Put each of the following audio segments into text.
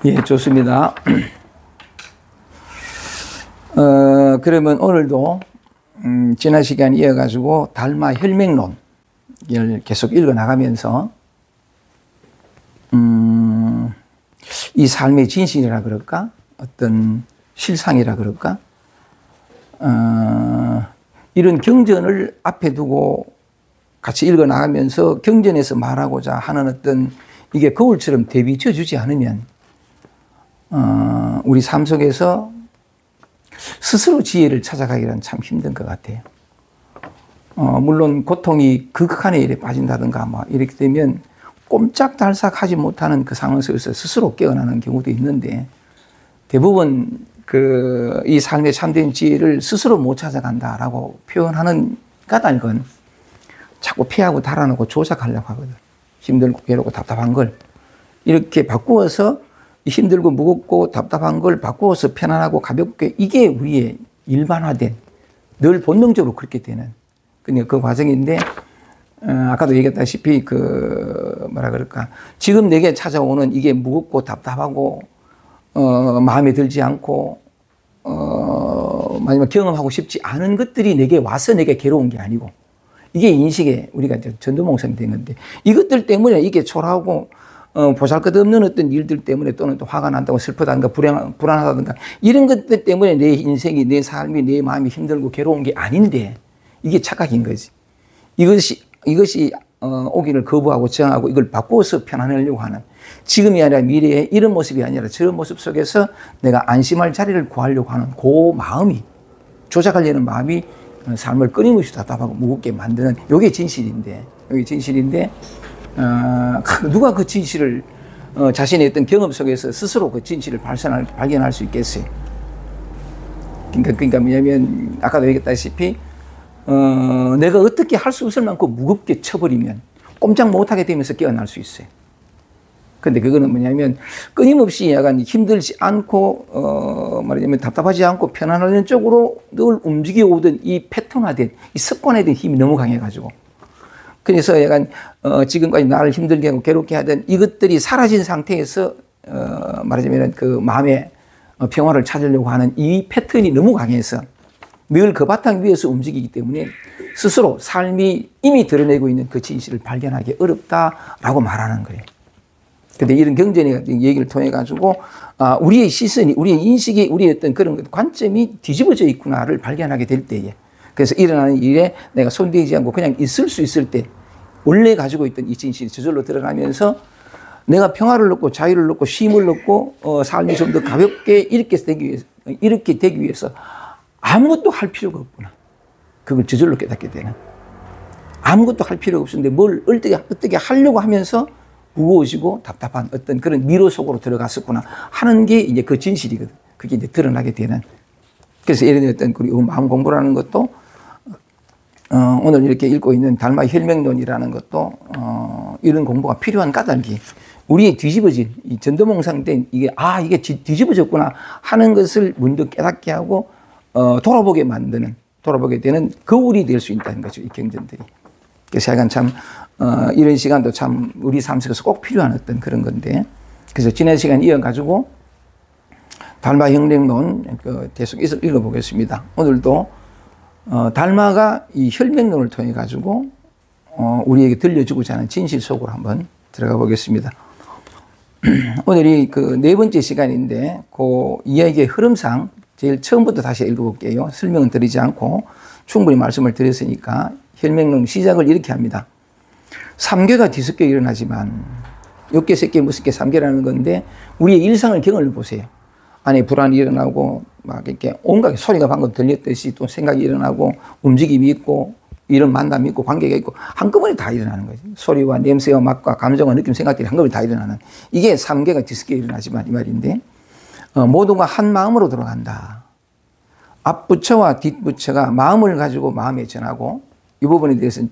예, 좋습니다. 그러면 오늘도 지난 시간 이어가지고 달마 혈맥론을 계속 읽어나가면서 이 삶의 진실이라 그럴까? 어떤 실상이라 그럴까? 이런 경전을 앞에 두고 같이 읽어나가면서 경전에서 말하고자 하는 어떤 이게 거울처럼 대비쳐 주지 않으면 우리 삶 속에서 스스로 지혜를 찾아가기란 참 힘든 것 같아요. 물론 고통이 극한의 일에 빠진다든가 뭐 이렇게 되면 꼼짝달싹 하지 못하는 그 상황 속에서 스스로 깨어나는 경우도 있는데 대부분 이 삶의 참된 지혜를 스스로 못 찾아간다라고 표현하는 까닭은 자꾸 피하고 달아놓고 조작하려고 하거든. 힘들고 괴롭고 답답한 걸 이렇게 바꾸어서 힘들고 무겁고 답답한 걸 바꾸어서 편안하고 가볍게 이게 우리의 일반화된 늘 본능적으로 그렇게 되는 그러니까 그 과정인데 아까도 얘기했다시피 뭐라 그럴까 지금 내게 찾아오는 이게 무겁고 답답하고 마음에 들지 않고 마지막 경험하고 싶지 않은 것들이 내게 와서 내게 괴로운 게 아니고 이게 인식에 우리가 이제 전두몽상이 된 건데 이것들 때문에 이게 초라하고 보잘것없는 어떤 일들 때문에 또는 또 화가 난다고 슬프다든가 불안하다든가 이런 것들 때문에 내 인생이 내 삶이 내 마음이 힘들고 괴로운 게 아닌데 이게 착각인 거지. 이것이 오기를 거부하고 저항하고 이걸 바꾸어서 편안하려고 하는 지금이 아니라 미래의 이런 모습이 아니라 저런 모습 속에서 내가 안심할 자리를 구하려고 하는 그 마음이 조작하려는 마음이 삶을 끊임없이 답답하고 무겁게 만드는 이게 진실인데 누가 그 진실을 자신의 어떤 경험 속에서 스스로 그 진실을 발견할 수 있겠어요. 그러니까 뭐냐면 아까도 얘기했다시피 내가 어떻게 할 수 없을 만큼 무겁게 쳐버리면 꼼짝 못하게 되면서 깨어날 수 있어요. 근데 그거는 뭐냐면 끊임없이 약간 힘들지 않고 말하자면 답답하지 않고 편안한 쪽으로 늘 움직여 오던 이 패턴화된 이 습관화된 힘이 너무 강해가지고 그래서 약간 지금까지 나를 힘들게 하고 괴롭게 하던 이것들이 사라진 상태에서 말하자면 그 마음의 평화를 찾으려고 하는 이 패턴이 너무 강해서 늘 그 바탕 위에서 움직이기 때문에 스스로 삶이 이미 드러내고 있는 그 진실을 발견하기 어렵다라고 말하는 거예요. 근데 이런 경전의 얘기를 통해 가지고 우리의 시선이, 우리의 인식이, 우리의 어떤 그런 관점이 뒤집어져 있구나를 발견하게 될 때에 그래서 일어나는 일에 내가 손대지 않고 그냥 있을 수 있을 때 원래 가지고 있던 이 진실이 저절로 드러나면서 내가 평화를 얻고 자유를 얻고 쉼을 얻고 삶이 좀 더 가볍게 이렇게 되기 위해서 아무것도 할 필요가 없구나. 그걸 저절로 깨닫게 되는. 아무것도 할 필요가 없었는데 뭘 어떻게 하려고 하면서 무거워지고 답답한 어떤 그런 미로 속으로 들어갔었구나 하는 게 이제 그 진실이거든. 그게 이제 드러나게 되는. 그래서 예를 들어 어떤 우리 마음 공부라는 것도 오늘 이렇게 읽고 있는 달마 혈맥론이라는 것도 이런 공부가 필요한 까닭이 우리의 뒤집어진 이 전도몽상된 이게 뒤집어졌구나 하는 것을 문득 깨닫게 하고 돌아보게 되는 거울이 될 수 있다는 거죠. 이 경전들이. 그래서 약간 참 이런 시간도 참 우리 삶 속에서 꼭 필요한 어떤 그런 건데 그래서 지난 시간 이어가지고 달마 혈맥론 계속 읽어보겠습니다. 오늘도 달마가 이 혈맥론을 통해 가지고 우리에게 들려주고자 하는 진실 속으로 한번 들어가 보겠습니다. 오늘이 그 네 번째 시간인데 그 이야기의 흐름상 제일 처음부터 다시 읽어볼게요. 설명은 드리지 않고 충분히 말씀을 드렸으니까 혈맥론 시작을 이렇게 합니다. 3개가 뒤섞여 일어나지만 6개, 3개, 무슨 개, 3개라는 건데 우리의 일상을 경험을 보세요. 안에 불안이 일어나고 막 이렇게 온갖 소리가 방금 들렸듯이 또 생각이 일어나고 움직임이 있고 이런 만남이 있고 관계가 있고 한꺼번에 다 일어나는 거지. 소리와 냄새와 맛과 감정과 느낌, 생각들이 한꺼번에 다 일어나는 이게 3개가 뒤섞여 일어나지만 이 말인데 모두가 한 마음으로 돌아간다. 앞부처와 뒷부처가 마음을 가지고 마음에 전하고 이 부분에 대해서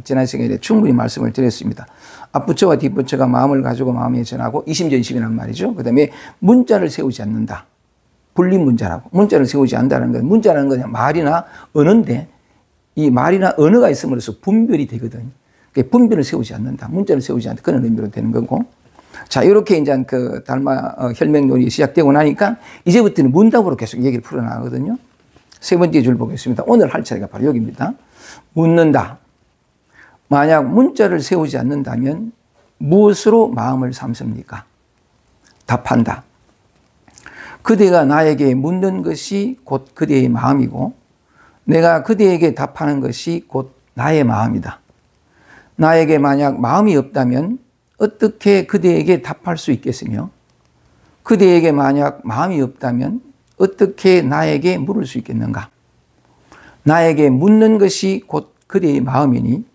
지난 시간에 충분히 말씀을 드렸습니다. 앞부처와 뒷부처가 마음을 가지고 마음에 전하고 이심전심이란 말이죠. 그 다음에 문자를 세우지 않는다. 분립 문자라고. 문자를 세우지 않는다는 건 문자라는 건 말이나 언어인데 이 말이나 언어가 있음으로써 분별이 되거든. 그러니까 분별을 세우지 않는다. 문자를 세우지 않는다. 그런 의미로 되는 거고 자, 이렇게 이제 그 달마 혈맹론이 시작되고 나니까 이제부터는 문답으로 계속 얘기를 풀어나가거든요. 세 번째 줄 보겠습니다. 오늘 할 차례가 바로 여기입니다. 묻는다. 만약 문자를 세우지 않는다면 무엇으로 마음을 삼습니까? 답한다. 그대가 나에게 묻는 것이 곧 그대의 마음이고 내가 그대에게 답하는 것이 곧 나의 마음이다. 나에게 만약 마음이 없다면 어떻게 그대에게 답할 수 있겠으며 그대에게 만약 마음이 없다면 어떻게 나에게 물을 수 있겠는가? 나에게 묻는 것이 곧 그대의 마음이니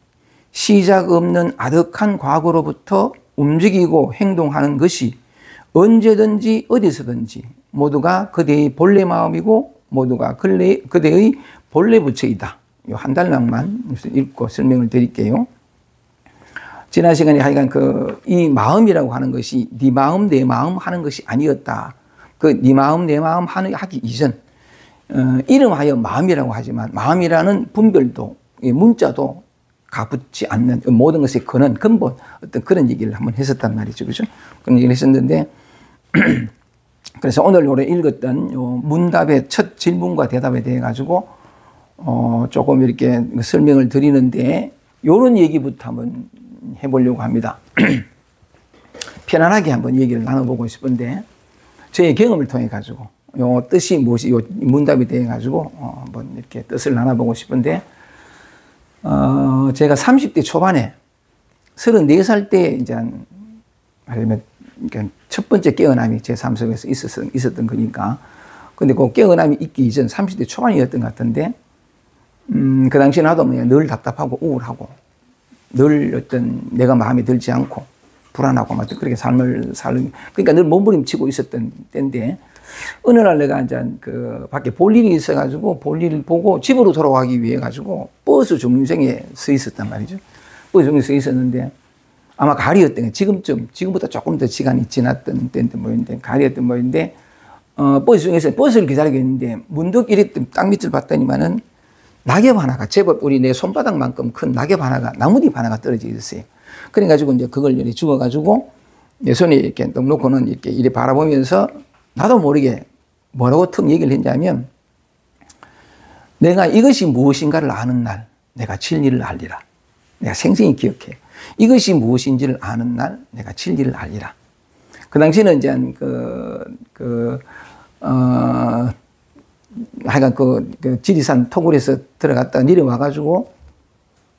시작 없는 아득한 과거로부터 움직이고 행동하는 것이 언제든지 어디서든지 모두가 그대의 본래 마음이고 모두가 그대의 본래 부처이다. 이 한 달락만 읽고 설명을 드릴게요. 지난 시간에 하여간 이 마음이라고 하는 것이 네 마음 내 마음 하는 것이 아니었다. 네 마음 내 마음 하기 이전 이름하여 마음이라고 하지만 마음이라는 분별도 문자도 가붙지 않는 모든 것의 근본 어떤 그런 얘기를 한번 했었단 말이죠. 그죠? 그런 얘기를 했었는데 그래서 오늘 요래 읽었던 요 문답의 첫 질문과 대답에 대해 가지고 조금 이렇게 설명을 드리는데 요런 얘기부터 한번 해보려고 합니다. 편안하게 한번 얘기를 나눠보고 싶은데 저의 경험을 통해 가지고 요 뜻이 무엇이 요 문답에 대해 가지고 한번 이렇게 뜻을 나눠보고 싶은데 제가 30대 초반에 34살 때 이제 말하자면 첫 번째 깨어남이 제 삶 속에서 있었던 거니까. 근데 그 깨어남이 있기 이전 30대 초반이었던 것 같은데 그 당시 나도 늘 답답하고 우울하고 늘 어떤 내가 마음에 들지 않고 불안하고 막 그렇게 삶을 살는 그러니까 늘 몸부림치고 있었던 때인데 어느 날 내가 이제 밖에 볼 일이 있어가지고 볼 일을 보고 집으로 돌아가기 위해 가지고 버스 정류장에 서 있었단 말이죠. 버스 정류장에 서 있었는데 아마 가을이었던 게 지금보다 조금 더 시간이 지났던 때인데 뭐인데 가을이었던 뭐인데 버스 중에서 버스를 기다리고 있는데 문득 이랬던 땅 밑을 봤더니만은 낙엽 하나가 제법 우리 내 손바닥만큼 큰 낙엽 하나가 나뭇잎 하나가 떨어져 있었어요. 그래가지고 이제 그걸 이렇게 죽어가지고 내 손에 이렇게 놓고는 이렇게 이래 바라보면서 나도 모르게 뭐라고 턱 얘기를 했냐면 내가 이것이 무엇인가를 아는 날 내가 진리를 알리라. 내가 생생히 기억해. 이것이 무엇인지를 아는 날 내가 진리를 알리라. 그 당시에는 이제 하여간 그 지리산 토굴에서 들어갔다가 내려와가지고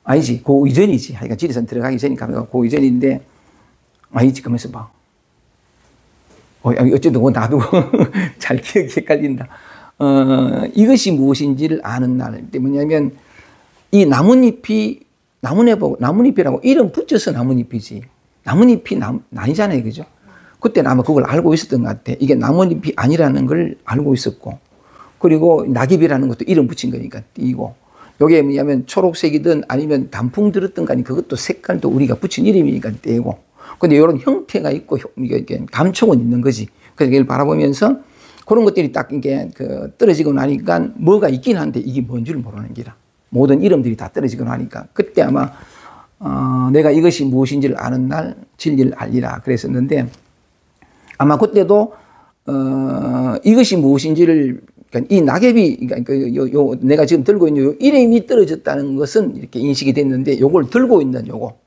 아니지 그 이전이지 하여간 지리산 들어가기 전이니까 그 이전인데 아니지 그러면서 봐. 어쨌든 나도 잘 기억이 헷갈린다. 이것이 무엇인지를 아는 날. 뭐냐면 이 나뭇잎이라고 이름 붙여서 나뭇잎이지. 나뭇잎이 아니잖아요. 그죠? 그때는 아마 그걸 알고 있었던 것 같아. 이게 나뭇잎이 아니라는 걸 알고 있었고. 그리고 낙엽이라는 것도 이름 붙인 거니까 띄고. 요게 뭐냐면 초록색이든 아니면 단풍 들었던 간에 그것도 색깔도 우리가 붙인 이름이니까 떼고. 근데 이런 형태가 있고 이게 감촉은 있는 거지. 그래서 이걸 바라보면서 그런 것들이 딱 이게 떨어지고 나니까 뭐가 있긴 한데 이게 뭔 줄 모르는 기라. 모든 이름들이 다 떨어지고 나니까 그때 아마 내가 이것이 무엇인지를 아는 날 진리를 알리라 그랬었는데 아마 그때도 이것이 무엇인지를 그러니까 이 낙엽이 그러니까 내가 지금 들고 있는 요 이름이 떨어졌다는 것은 이렇게 인식이 됐는데 요걸 들고 있는 요거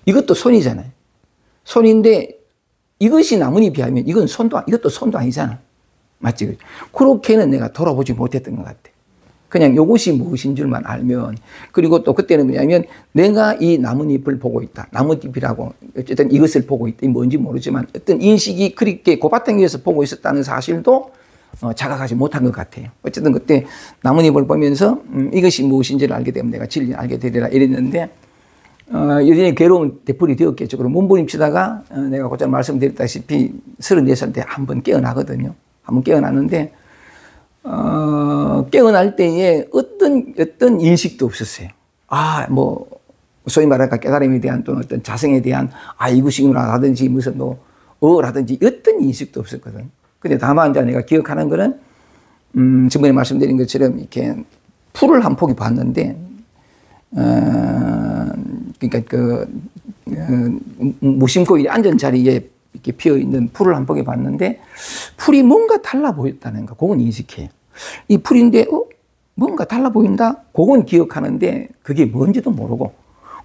이것도 손이잖아요. 손인데 이것이 나뭇잎이 아니면 이것도 손도 아니잖아. 맞지? 그렇게는 내가 돌아보지 못했던 것 같아. 그냥 이것이 무엇인 줄만 알면 그리고 또 그때는 뭐냐면 내가 이 나뭇잎을 보고 있다. 나뭇잎이라고 어쨌든 이것을 보고 있다. 뭔지 모르지만 어떤 인식이 그렇게 그 바탕 위에서 보고 있었다는 사실도 자각하지 못한 것 같아요. 어쨌든 그때 나뭇잎을 보면서 이것이 무엇인지를 알게 되면 내가 진리를 알게 되리라 이랬는데 여전히 괴로운 되풀이 되었겠죠. 그럼 몸부림치다가 내가 곧잘 말씀드렸다시피 34살 때 한 번 깨어나거든요. 한 번 깨어났는데 깨어날 때에 어떤 인식도 없었어요. 소위 말할까 깨달음에 대한 또는 어떤 자성에 대한 이것이구나라든지 무슨 라든지 어떤 인식도 없었거든. 근데 다만 이제 내가 기억하는 거는 전번에 말씀드린 것처럼 이렇게 풀을 한 포기 봤는데 그러니까 무심코 앉은 자리에 이렇게 피어 있는 풀을 한 번 봤는데 풀이 뭔가 달라 보였다는 거, 그건 인식해요. 이 풀인데 뭔가 달라 보인다? 그건 기억하는데 그게 뭔지도 모르고.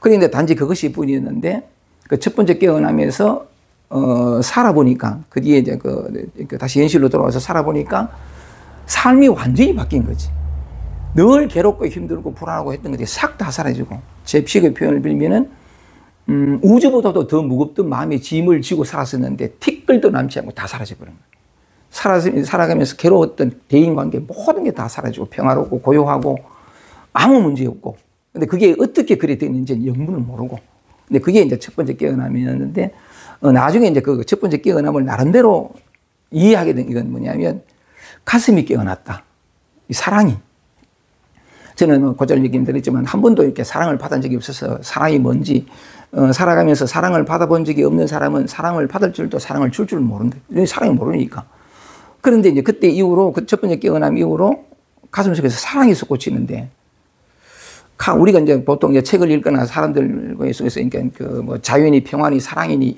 그런데 단지 그것이 뿐이었는데 그 첫 번째 깨어나면서 살아보니까 그 뒤에 이제 다시 현실로 돌아와서 살아보니까 삶이 완전히 바뀐 거지. 늘 괴롭고 힘들고 불안하고 했던 것들이 싹 다 사라지고, 제 피의 표현을 빌면은 우주보다도 더 무겁던 마음의 짐을 지고 살았었는데 티끌도 남지 않고 다 사라져버린 거예요. 살아가면서 괴로웠던 대인관계 모든 게 다 사라지고 평화롭고 고요하고 아무 문제 없고. 근데 그게 어떻게 그래 됐는지는 영문을 모르고. 근데 그게 이제 첫 번째 깨어남이었는데, 나중에 이제 그 첫 번째 깨어남을 나름대로 이해하게 된 이건 뭐냐면 가슴이 깨어났다. 이 사랑이. 저는 고절 얘기 드렸지만 한 번도 이렇게 사랑을 받은 적이 없어서 사랑이 뭔지, 살아가면서 사랑을 받아본 적이 없는 사람은 사랑을 받을 줄도 사랑을 줄 줄 모른다. 사랑이 모르니까. 그런데 이제 그때 이후로, 그 첫 번째 깨어남 이후로 가슴 속에서 사랑이 솟구치는데, 우리가 이제 보통 이제 책을 읽거나 사람들 속에서 그러니까 자연이 평안이 사랑이니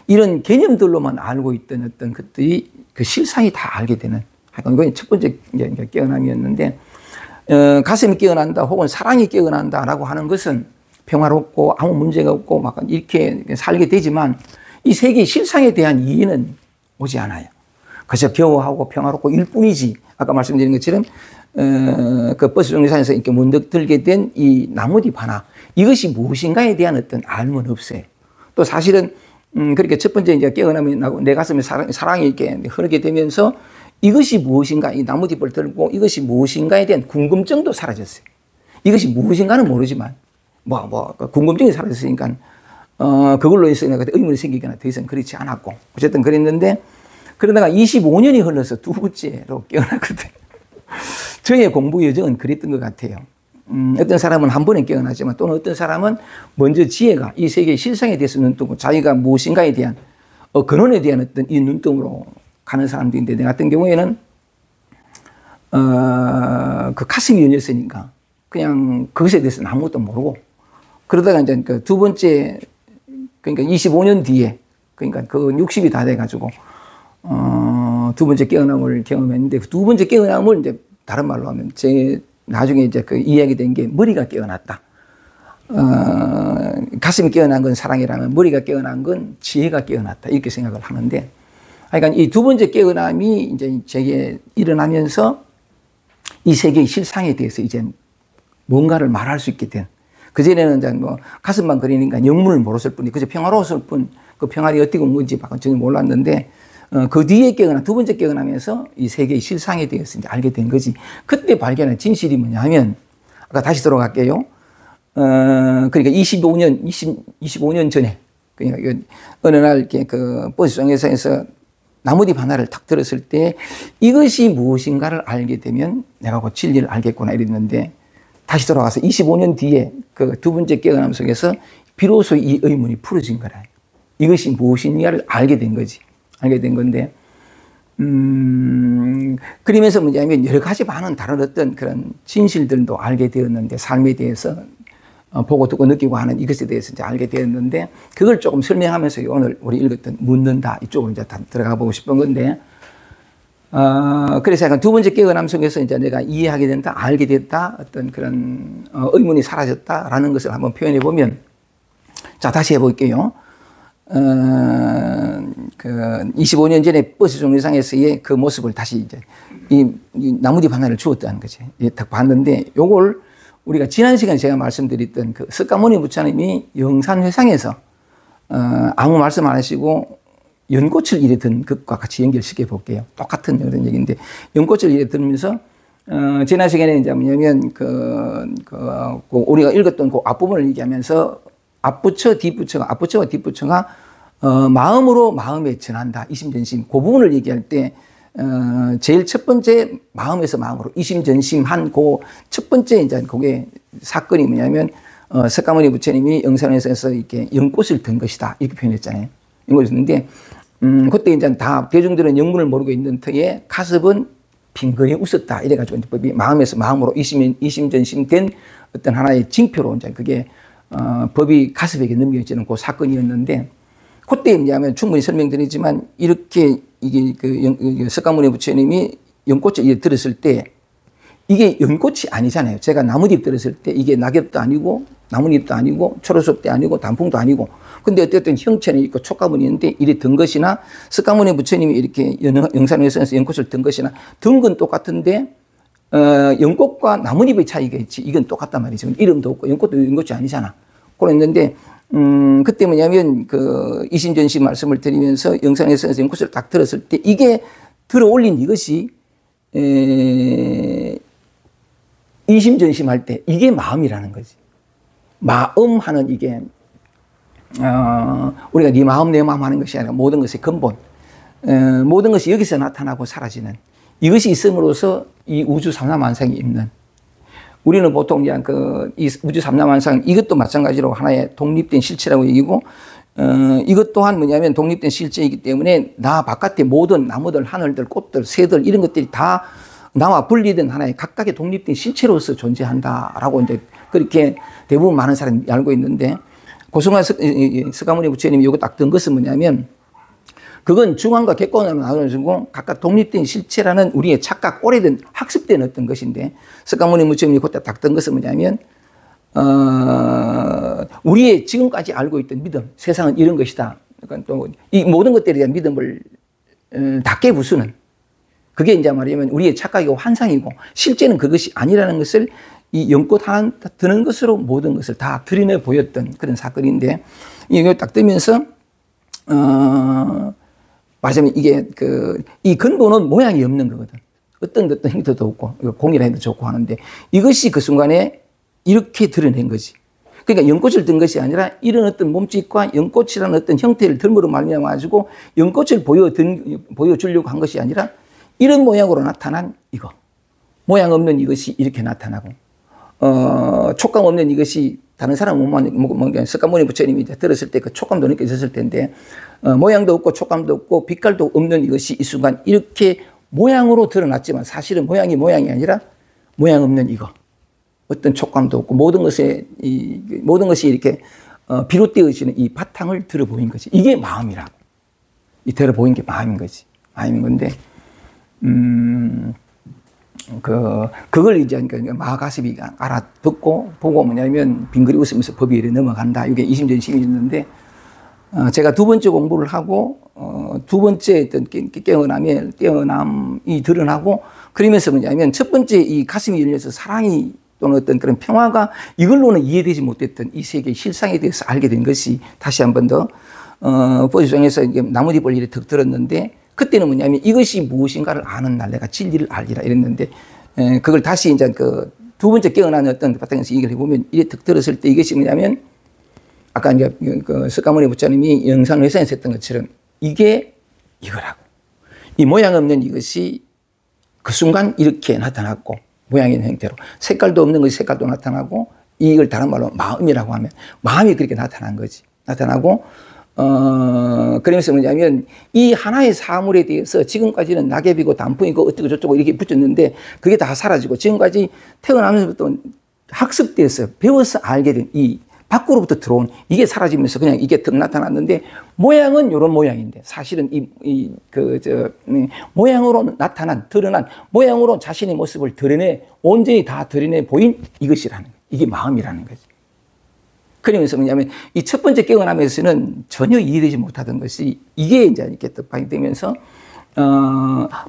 이런 개념들로만 알고 있던 어떤 것들이 그 실상이 다 알게 되는, 이건 첫 번째 이제 깨어남이었는데, 가슴이 깨어난다 혹은 사랑이 깨어난다라고 하는 것은 평화롭고 아무 문제가 없고 막 이렇게 살게 되지만 이 세계의 실상에 대한 이해는 오지 않아요. 그저 겨워하고 평화롭고 일 뿐이지. 아까 말씀드린 것처럼 그 버스 정류장에서 이렇게 문득 들게 된 이 나뭇잎 하나, 이것이 무엇인가에 대한 어떤 알은 없어요. 또 사실은 그렇게 첫 번째 이제 깨어나면 나고 내 가슴에 사랑이 이렇게 흐르게 되면서 이것이 무엇인가, 이 나뭇잎을 들고 이것이 무엇인가에 대한 궁금증도 사라졌어요. 이것이 무엇인가는 모르지만 궁금증이 사라졌으니까 그걸로 해서 내가 의문이 생기거나 더 이상 그렇지 않았고, 어쨌든 그랬는데, 그러다가 25년이 흘러서 두 번째로 깨어났거든요. 저의 공부 여정은 그랬던 것 같아요. 어떤 사람은 한 번에 깨어나지만 또는 어떤 사람은 먼저 지혜가 이 세계의 실상에 대해서 눈뜨고 자기가 무엇인가에 대한 근원에 대한 어떤 이 눈뜨므로 가는 사람도 있는데, 내 같은 경우에는 그 가슴이 열렸으니까 그냥 그것에 대해서는 아무것도 모르고, 그러다가 이제 그 두 번째, 그러니까 25년 뒤에, 그러니까 그 60이 다 돼가지고 두 번째 깨어남을 경험했는데, 그 두 번째 깨어남을 이제 다른 말로 하면 나중에 이제 그 이야기 된 게 머리가 깨어났다. 가슴이 깨어난 건 사랑이라면 머리가 깨어난 건 지혜가 깨어났다. 이렇게 생각을 하는데, 그러니까 이 두 번째 깨어남이 이제 제게 일어나면서 이 세계의 실상에 대해서 이제 뭔가를 말할 수 있게 된. 그전에는 이제 가슴만 그리니까 영문을 모르었을 뿐이, 그저 평화로웠을 뿐, 그 평화이 어떻게 뭔지 전혀 몰랐는데, 그 뒤에 두 번째 깨어나면서 이 세계의 실상에 대해서 이제 알게 된 거지. 그때 발견한 진실이 뭐냐 하면, 아까 다시 돌아갈게요. 그러니까 25년 전에, 그러니까 어느 날 이렇게 그 버스 정류장에서 나뭇잎 하나를 탁 들었을 때 이것이 무엇인가를 알게 되면 내가 곧 진리를 알겠구나 이랬는데, 다시 돌아가서 25년 뒤에 그 두 번째 깨어남 속에서 비로소 이 의문이 풀어진 거라. 이것이 무엇인가를 알게 된 거지. 알게 된 건데, 그러면서 뭐냐면 여러 가지 많은 다른 어떤 그런 진실들도 알게 되었는데, 삶에 대해서 보고 듣고 느끼고 하는 이것에 대해서 이제 알게 되었는데, 그걸 조금 설명하면서 오늘 우리 읽었던 묻는다 이쪽으로 이제 다 들어가 보고 싶은 건데, 그래서 약간 두 번째 깨어남 속에서 이제 내가 이해하게 된다, 알게 됐다, 어떤 그런 의문이 사라졌다라는 것을 한번 표현해 보면, 자, 다시 해볼게요. 그 25년 전에 버스 정류장에서의 그 모습을 다시 이제 이 나뭇잎 하나를 주었다는 거지. 딱 봤는데, 요걸 우리가 지난 시간에 제가 말씀드렸던 그 석가모니 부처님이 영산회상에서 아무 말씀 안 하시고 연꽃을 이래 든 것과 같이 연결시켜 볼게요. 똑같은 그런 얘기인데, 연꽃을 이래 들으면서 지난 시간에 이제 뭐냐면 우리가 읽었던 그 앞부분을 얘기하면서 앞부처 앞부처와 뒷부처가 마음으로 마음에 전한다. 이심전심. 그 부분을 얘기할 때 제일 첫 번째 마음에서 마음으로 이심전심한 그 첫 번째 이제 그게 사건이 뭐냐면 석가모니 부처님이 영산에서 이렇게 연꽃을 든 것이다. 이렇게 표현했잖아요. 연꽃을 든데 그때 이제 다 대중들은 영문을 모르고 있는 터에 가섭은 빙그레 웃었다. 이래가지고 마음에서 마음으로 이심전심 된 어떤 하나의 징표로 이제 그게 법이 가슴에게 넘겨지는 그 사건이었는데, 그때 뭐냐면 충분히 설명드리지만, 이렇게 이게 그 석가모니 부처님이 연꽃을 들었을 때, 이게 연꽃이 아니잖아요. 제가 나뭇잎 들었을 때 이게 낙엽도 아니고 나뭇잎도 아니고 초록숲도 아니고 단풍도 아니고, 근데 어쨌든 형체는 있고 촉감은 있는데, 이래 든 것이나 석가모니 부처님이 이렇게 영산에서 연꽃을 든 것이나 든 건 똑같은데, 연꽃과 나뭇잎의 차이가 있지. 이건 똑같단 말이죠. 이름도 없고 연꽃도 연꽃이 아니잖아. 그랬는데 그때 뭐냐면 그 이심전시 말씀을 드리면서 영산에서 연꽃을 딱 들었을 때, 이게 들어올린 이것이 이심전심할 때 이게 마음이라는 거지. 마음하는 이게 우리가 네 마음 내 마음 하는 것이 아니라 모든 것의 근본, 모든 것이 여기서 나타나고 사라지는 이것이 있음으로써 이 우주 삼라만상이 있는, 우리는 보통 그냥 이 우주 삼라만상 이것도 마찬가지로 하나의 독립된 실체라고 얘기고, 이것 또한 뭐냐면 독립된 실체이기 때문에 나 바깥의 모든 나무들, 하늘들, 꽃들, 새들 이런 것들이 다 나와 분리된 하나의 각각의 독립된 실체로서 존재한다라고 이제 그렇게 대부분 많은 사람이 알고 있는데, 고승환 석가모니 부처님이 이거 딱 든 것은 뭐냐면, 그건 주관과 객관으로 나눠지고 각각 독립된 실체라는 우리의 착각, 오래된 학습된 어떤 것인데, 석가모니 부처님이 그때 딱 든 것은 뭐냐면, 우리의 지금까지 알고 있던 믿음, 세상은 이런 것이다. 그러니까 또 이 모든 것들에 대한 믿음을 다 깨부수는, 그게 이제 말하면 우리의 착각이고 환상이고 실제는 그것이 아니라는 것을 이 연꽃 하나 드는 것으로 모든 것을 다 드러내 보였던 그런 사건인데, 이거 딱 뜨면서 말하자면 이게 이 근본은 모양이 없는 거거든. 어떤 형태도 없고 공이라 해도 좋고 하는데, 이것이 그 순간에 이렇게 드러낸 거지. 그러니까 연꽃을 든 것이 아니라 이런 어떤 몸짓과 연꽃이라는 어떤 형태를 덜므로 말미암아 가지고 연꽃을 보여주려고 한 것이 아니라 이런 모양으로 나타난 이거, 모양 없는 이것이 이렇게 나타나고, 촉감 없는 이것이 다른 사람 몸만, 석가모니 부처님이 이제 들었을 때 그 촉감도 느껴졌을 텐데, 모양도 없고 촉감도 없고 빛깔도 없는 이것이 이 순간 이렇게 모양으로 드러났지만 사실은 모양이 아니라 모양 없는 이거, 어떤 촉감도 없고 모든 것이 이렇게 비롯되어지는 이 바탕을 들어 보인 거지. 이게 마음이라고. 이 들어 보인 게 마음인 거지. 마음인 건데, 그걸 이제 마하가섭이 알아듣고 보고 뭐냐면 빙그리 웃으면서 법이 이래 넘어간다. 이게 이심전심이었는데, 제가 두 번째 공부를 하고, 두 번째 어떤 깨어남이 드러나고, 그러면서 뭐냐면 첫 번째 이 가슴이 열려서 사랑이 또는 어떤 그런 평화가 이걸로는 이해되지 못했던 이 세계의 실상에 대해서 알게 된 것이 다시 한 번 더, 보지정에서 나뭇잎을 이렇게 득 들었는데, 그때는 뭐냐면 이것이 무엇인가를 아는 날 내가 진리를 알리라 이랬는데, 그걸 다시 이제 두 번째 깨어나는 어떤 바탕에서 얘기를 해보면, 이래 득 들었을 때 이것이 뭐냐면, 아까 이제 석가모니 부처님이 영산회상에서 했던 것처럼 이게 이거라고. 이 모양 없는 이것이 그 순간 이렇게 나타났고, 모양이 있는 형태로. 색깔도 없는 것이 색깔도 나타나고, 이걸 다른 말로 마음이라고 하면 마음이 그렇게 나타난 거지. 나타나고, 그러면서 뭐냐면 이 하나의 사물에 대해서 지금까지는 낙엽이고 단풍이고 어쩌고 저쩌고 이렇게 붙였는데 그게 다 사라지고, 지금까지 태어나면서부터 학습돼서 배워서 알게 된 이 밖으로부터 들어온 이게 사라지면서 그냥 이게 득 나타났는데, 모양은 이런 모양인데 사실은 모양으로 나타난, 드러난, 모양으로 자신의 모습을 온전히 다 드러내 보인 이것이라는 거예요. 이게 마음이라는 거지. 그러면서 뭐냐면 이 첫 번째 깨어남에서는 전혀 이해되지 못하던 것이 이게 이제 이렇게 떡방이 되면서,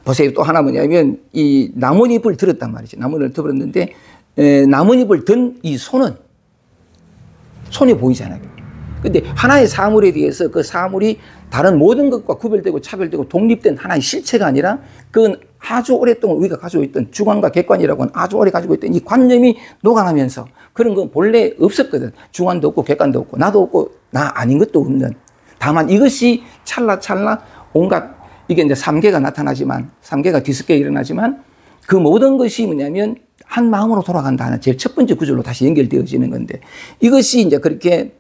보세요. 또 하나 뭐냐면 이 나뭇잎을 들었단 말이지. 나뭇잎을 들었는데, 나뭇잎을 든 이 손이 보이잖아요. 근데 하나의 사물에 대해서 그 사물이 다른 모든 것과 구별되고 차별되고 독립된 하나의 실체가 아니라, 그건 아주 오랫동안 우리가 가지고 있던 주관과 객관이라고 하는 아주 오래 가지고 있던 이 관념이 녹아나면서, 그런 건 본래 없었거든. 주관도 없고 객관도 없고 나도 없고 나 아닌 것도 없는, 다만 이것이 찰나찰나 온갖, 이게 이제 삼계가 나타나지만, 삼계가 뒤섞여 일어나지만, 그 모든 것이 뭐냐면 한 마음으로 돌아간다는 제일 첫 번째 구절로 다시 연결되어지는 건데, 이것이 이제 그렇게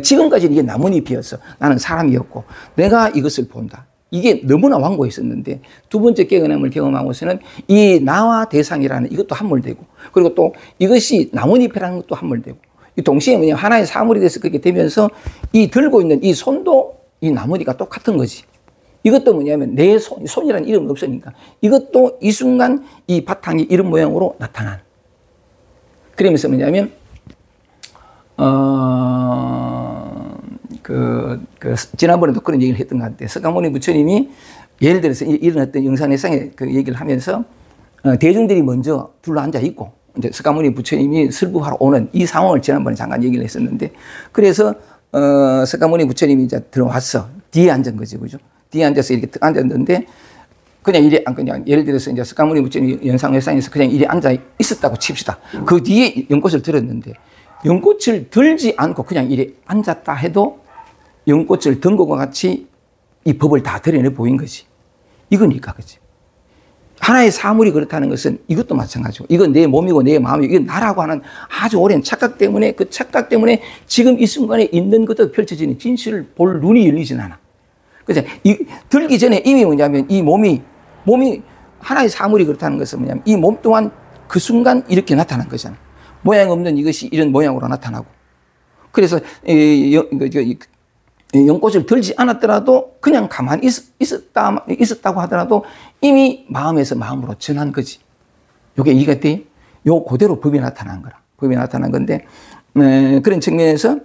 지금까지는 이게 나뭇잎이었어. 나는 사람이었고 내가 이것을 본다. 이게 너무나 완고했었는데, 두 번째 깨어남을 경험하고서는 이 나와 대상이라는 이것도 함몰되고, 그리고 또 이것이 나뭇잎이라는 것도 함몰되고, 이 동시에 뭐냐 하나의 사물이 돼서 그렇게 되면서 이 들고 있는 이 손도 이 나머지가 똑같은 거지. 이것도 뭐냐면 내 손이라는 이름은 없으니까 이것도 이 순간 이 바탕이 이런 모양으로 나타난. 그러면서 뭐냐면 지난번에도 그런 얘기를 했던 것 같아요. 석가모니 부처님이 예를 들어서 이런 어떤 영산회상에 그 얘기를 하면서 대중들이 먼저 둘러앉아 있고 이제 석가모니 부처님이 설법하러 오는 이 상황을 지난번에 잠깐 얘기를 했었는데 그래서 석가모니 부처님이 이제 들어왔어. 뒤에 앉은 거지, 그죠? 뒤에 앉아서 이렇게 앉았는데 그냥 예를 들어서 이제 석가모니 부처님 영상회상에서 그냥 이리 앉아 있었다고 칩시다. 그 뒤에 연꽃을 들었는데 연꽃을 들지 않고 그냥 이리 앉았다 해도 연꽃을 든 것과 같이 이 법을 다 드러내 보인 거지. 이거니까, 그지? 하나의 사물이 그렇다는 것은 이것도 마찬가지고, 이건 내 몸이고 내 마음이고, 이건 나라고 하는 아주 오랜 착각 때문에 그 착각 때문에 지금 이 순간에 있는 것도 펼쳐지는 진실을 볼 눈이 열리진 않아. 그죠? 들기 전에 이미 뭐냐면 이 몸이 하나의 사물이 그렇다는 것은 뭐냐면 이 몸 또한 그 순간 이렇게 나타난 거잖아. 모양 없는 이것이 이런 모양으로 나타나고. 그래서 연꽃을 들지 않았더라도 그냥 가만히 있었다고 하더라도 이미 마음에서 마음으로 전한 거지. 요게 이해가 돼? 요 그대로 법이 나타난 거라. 법이 나타난 건데, 그런 측면에서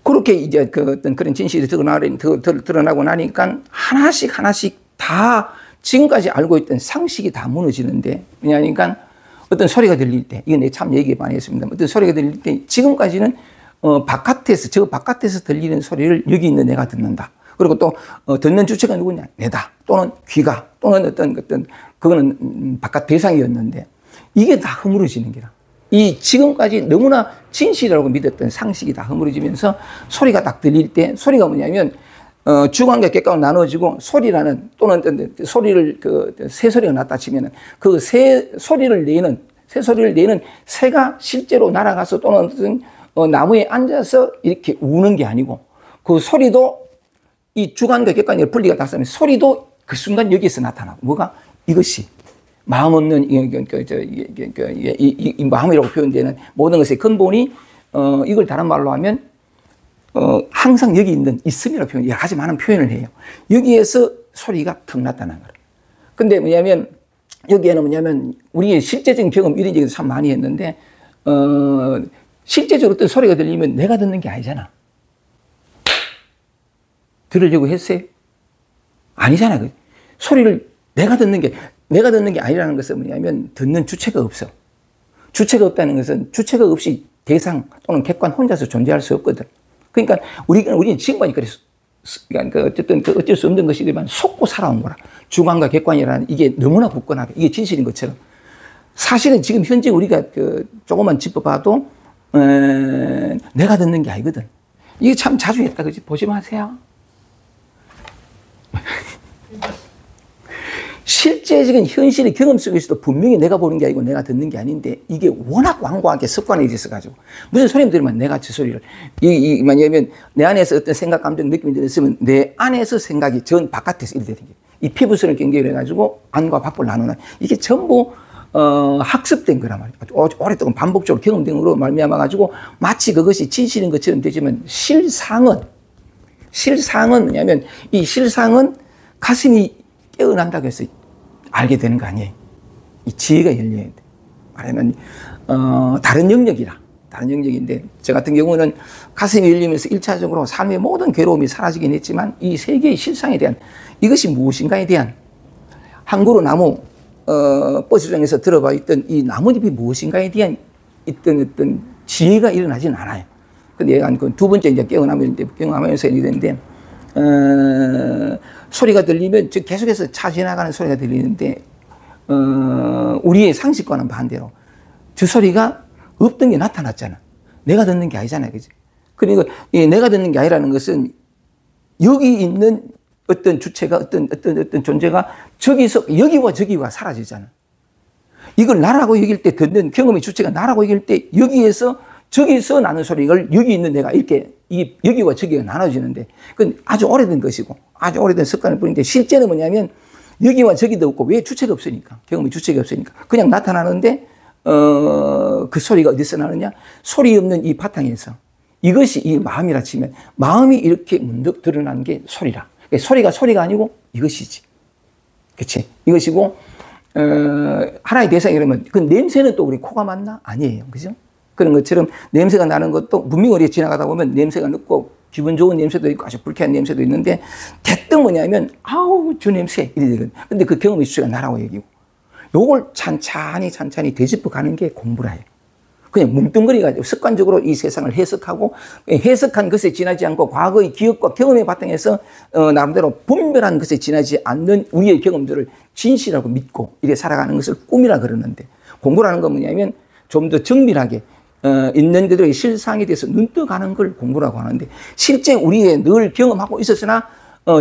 그렇게 이제 그 어떤 그런 진실이 드러나고 나니까 하나씩 다 지금까지 알고 있던 상식이 다 무너지는데, 왜냐하니까 어떤 소리가 들릴 때, 이건 내가 참 얘기 많이 했습니다. 어떤 소리가 들릴 때 지금까지는 저 바깥에서 들리는 소리를 여기 있는 내가 듣는다. 그리고 또 듣는 주체가 누구냐? 내다. 또는 귀가. 또는 어떤 그거는 바깥 대상이었는데 이게 다 허물어지는 게라. 이 지금까지 너무나 진실이라고 믿었던 상식이 다 허물어지면서 소리가 딱 들릴 때 소리가 뭐냐면 주관과 객관으로 나눠지고 소리라는 또는 어떤 소리를 새 소리가 났다 치면은 그 새 소리를 내는 새가 실제로 날아가서 또는 어떤 나무에 앉아서 이렇게 우는 게 아니고 그 소리도 이 주관과 객관이 분리가 다 되면 소리도 그 순간 여기에서 나타나고 뭐가 이것이 마음 없는 이 마음이라고 표현되는 모든 것의 근본이 이걸 다른 말로 하면 항상 여기 있는 있음이라고 표현, 여러 가지 많은 표현을 해요. 여기에서 소리가 턱 나타나는 거예요. 근데 뭐냐면 여기에는 뭐냐면 우리의 실제적인 경험 이런 얘기도 참 많이 했는데 실제적으로 어떤 소리가 들리면 내가 듣는 게 아니잖아. 들으려고 했어요? 아니잖아. 소리를 내가 듣는 게 아니라는 것은 뭐냐면 듣는 주체가 없어. 주체가 없다는 것은 주체가 없이 대상 또는 객관 혼자서 존재할 수 없거든. 그러니까 우리는 지금까지 그래서 어쨌든 어쩔 수 없는 것이지만 속고 살아온 거라. 주관과 객관이라는 이게 너무나 굳건하게 이게 진실인 것처럼 사실은 지금 현재 우리가 조금만 짚어봐도 내가 듣는 게 아니거든. 이게 참 자주 했다, 그지? 보지 마세요. 실제적인 현실의 경험 속에서도 분명히 내가 보는 게 아니고 내가 듣는 게 아닌데 이게 워낙 완고하게 습관이 있어가지고 무슨 소리 들으면 내가 저 소리를 만약에 내 안에서 어떤 생각, 감정, 느낌이 들었으면 내 안에서 생각이 전 바깥에서 이렇게 되는 거예요. 이 피부선을 연결해가지고 안과 밖을 나누는 이게 전부 학습된 거란 말이에요. 오랫동안 반복적으로 경험된 거로 말미암아가지고 마치 그것이 진실인 것처럼 되지만 실상은 뭐냐면 이 실상은 가슴이 깨어난다고 해서 알게 되는 거 아니에요. 이 지혜가 열려야 돼. 말하면 다른 영역이라. 다른 영역인데 저 같은 경우는 가슴이 열리면서 1차적으로 삶의 모든 괴로움이 사라지긴 했지만 이 세계의 실상에 대한 이것이 무엇인가에 대한 항구로 나무 버스장에서 들어봐 있던 이 나뭇잎이 무엇인가에 대한 어떤 지혜가 일어나지는 않아요. 근데 얘가 두 번째 이제 깨어나면서 일이 되는데 소리가 들리면 계속해서 차 지나가는 소리가 들리는데 우리의 상식과는 반대로 저 소리가 없던 게 나타났잖아. 내가 듣는 게 아니잖아요. 그지? 그러니까 내가 듣는 게 아니라는 것은 여기 있는 어떤 주체가 어떤 존재가 여기와 저기가 사라지잖아. 이걸 나라고 여길 때 듣는 경험의 주체가 나라고 여길 때 저기서 나는 소리를 여기 있는 내가 이렇게 여기와 저기가 나눠지는데 그건 아주 오래된 것이고 아주 오래된 습관일 뿐인데 실제는 뭐냐면 여기와 저기도 없고 왜 주체가 없으니까 경험의 주체가 없으니까 그냥 나타나는데 그 소리가 어디서 나느냐? 소리 없는 이 바탕에서. 이것이 이 마음이라 치면 마음이 이렇게 문득 드러난 게 소리라. 소리가 소리가 아니고 이것이지. 그치? 이것이고, 하나의 대상이 그러면 그 냄새는 또 우리 코가 맞나? 아니에요. 그죠? 그런 것처럼 냄새가 나는 것도 문明어리에 지나가다 보면 냄새가 넣고 기분 좋은 냄새도 있고 아주 불쾌한 냄새도 있는데 대뜸 뭐냐면 아우 저 냄새 이러거든. 근데 그 경험의 수치가 나라고 얘기고 요걸 찬찬히 되짚어 가는 게 공부라요. 그냥 뭉뚱그리가 습관적으로 이 세상을 해석하고 해석한 것에 지나지 않고 과거의 기억과 경험의 바탕에서 나름대로 분별한 것에 지나지 않는 우리의 경험들을 진실하고 믿고 이렇게 살아가는 것을 꿈이라 그러는데 공부라는 건 뭐냐면 좀 더 정밀하게 있는 그들의 실상에 대해서 눈떠가는 걸 공부라고 하는데 실제 우리의 늘 경험하고 있었으나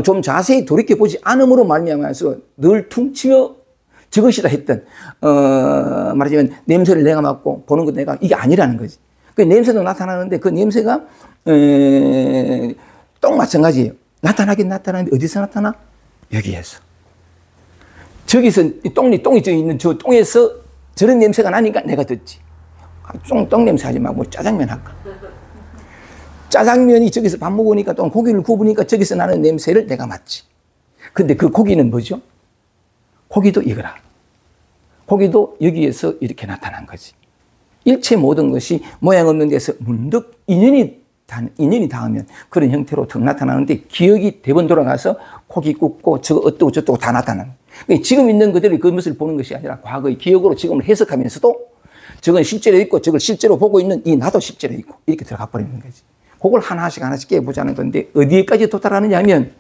좀 자세히 돌이켜보지 않음으로 말미암아서 늘 퉁치어 저것이다 했던 말하자면 냄새를 내가 맡고 보는 것 내가 이게 아니라는 거지. 그 냄새도 나타나는데 그 냄새가 똥 마찬가지예요. 나타나긴 나타나는데 어디서 나타나? 여기에서. 저기서 똥이 저 있는 저 똥에서 저런 냄새가 나니까 내가 듣지. 똥 냄새 하지 말고 짜장면 할까? 짜장면이 저기서 밥 먹으니까 또 고기를 구우니까 저기서 나는 냄새를 내가 맡지. 근데 그 고기는 뭐죠? 고기도 이거라. 고기도 여기에서 이렇게 나타난 거지. 일체 모든 것이 모양 없는 데서 문득 인연이 닿으면 그런 형태로 턱 나타나는데 기억이 대번 돌아가서 고기 굽고 저거 어떠고 저떠고 다 나타나는. 그러니까 지금 있는 그들이 그 것을 보는 것이 아니라 과거의 기억으로 지금을 해석하면서도 저건 실제로 있고 저걸 실제로 보고 있는 이 나도 실제로 있고 이렇게 들어가 버리는 거지. 그걸 하나씩 깨보자는 건데 어디에까지 도달하느냐 하면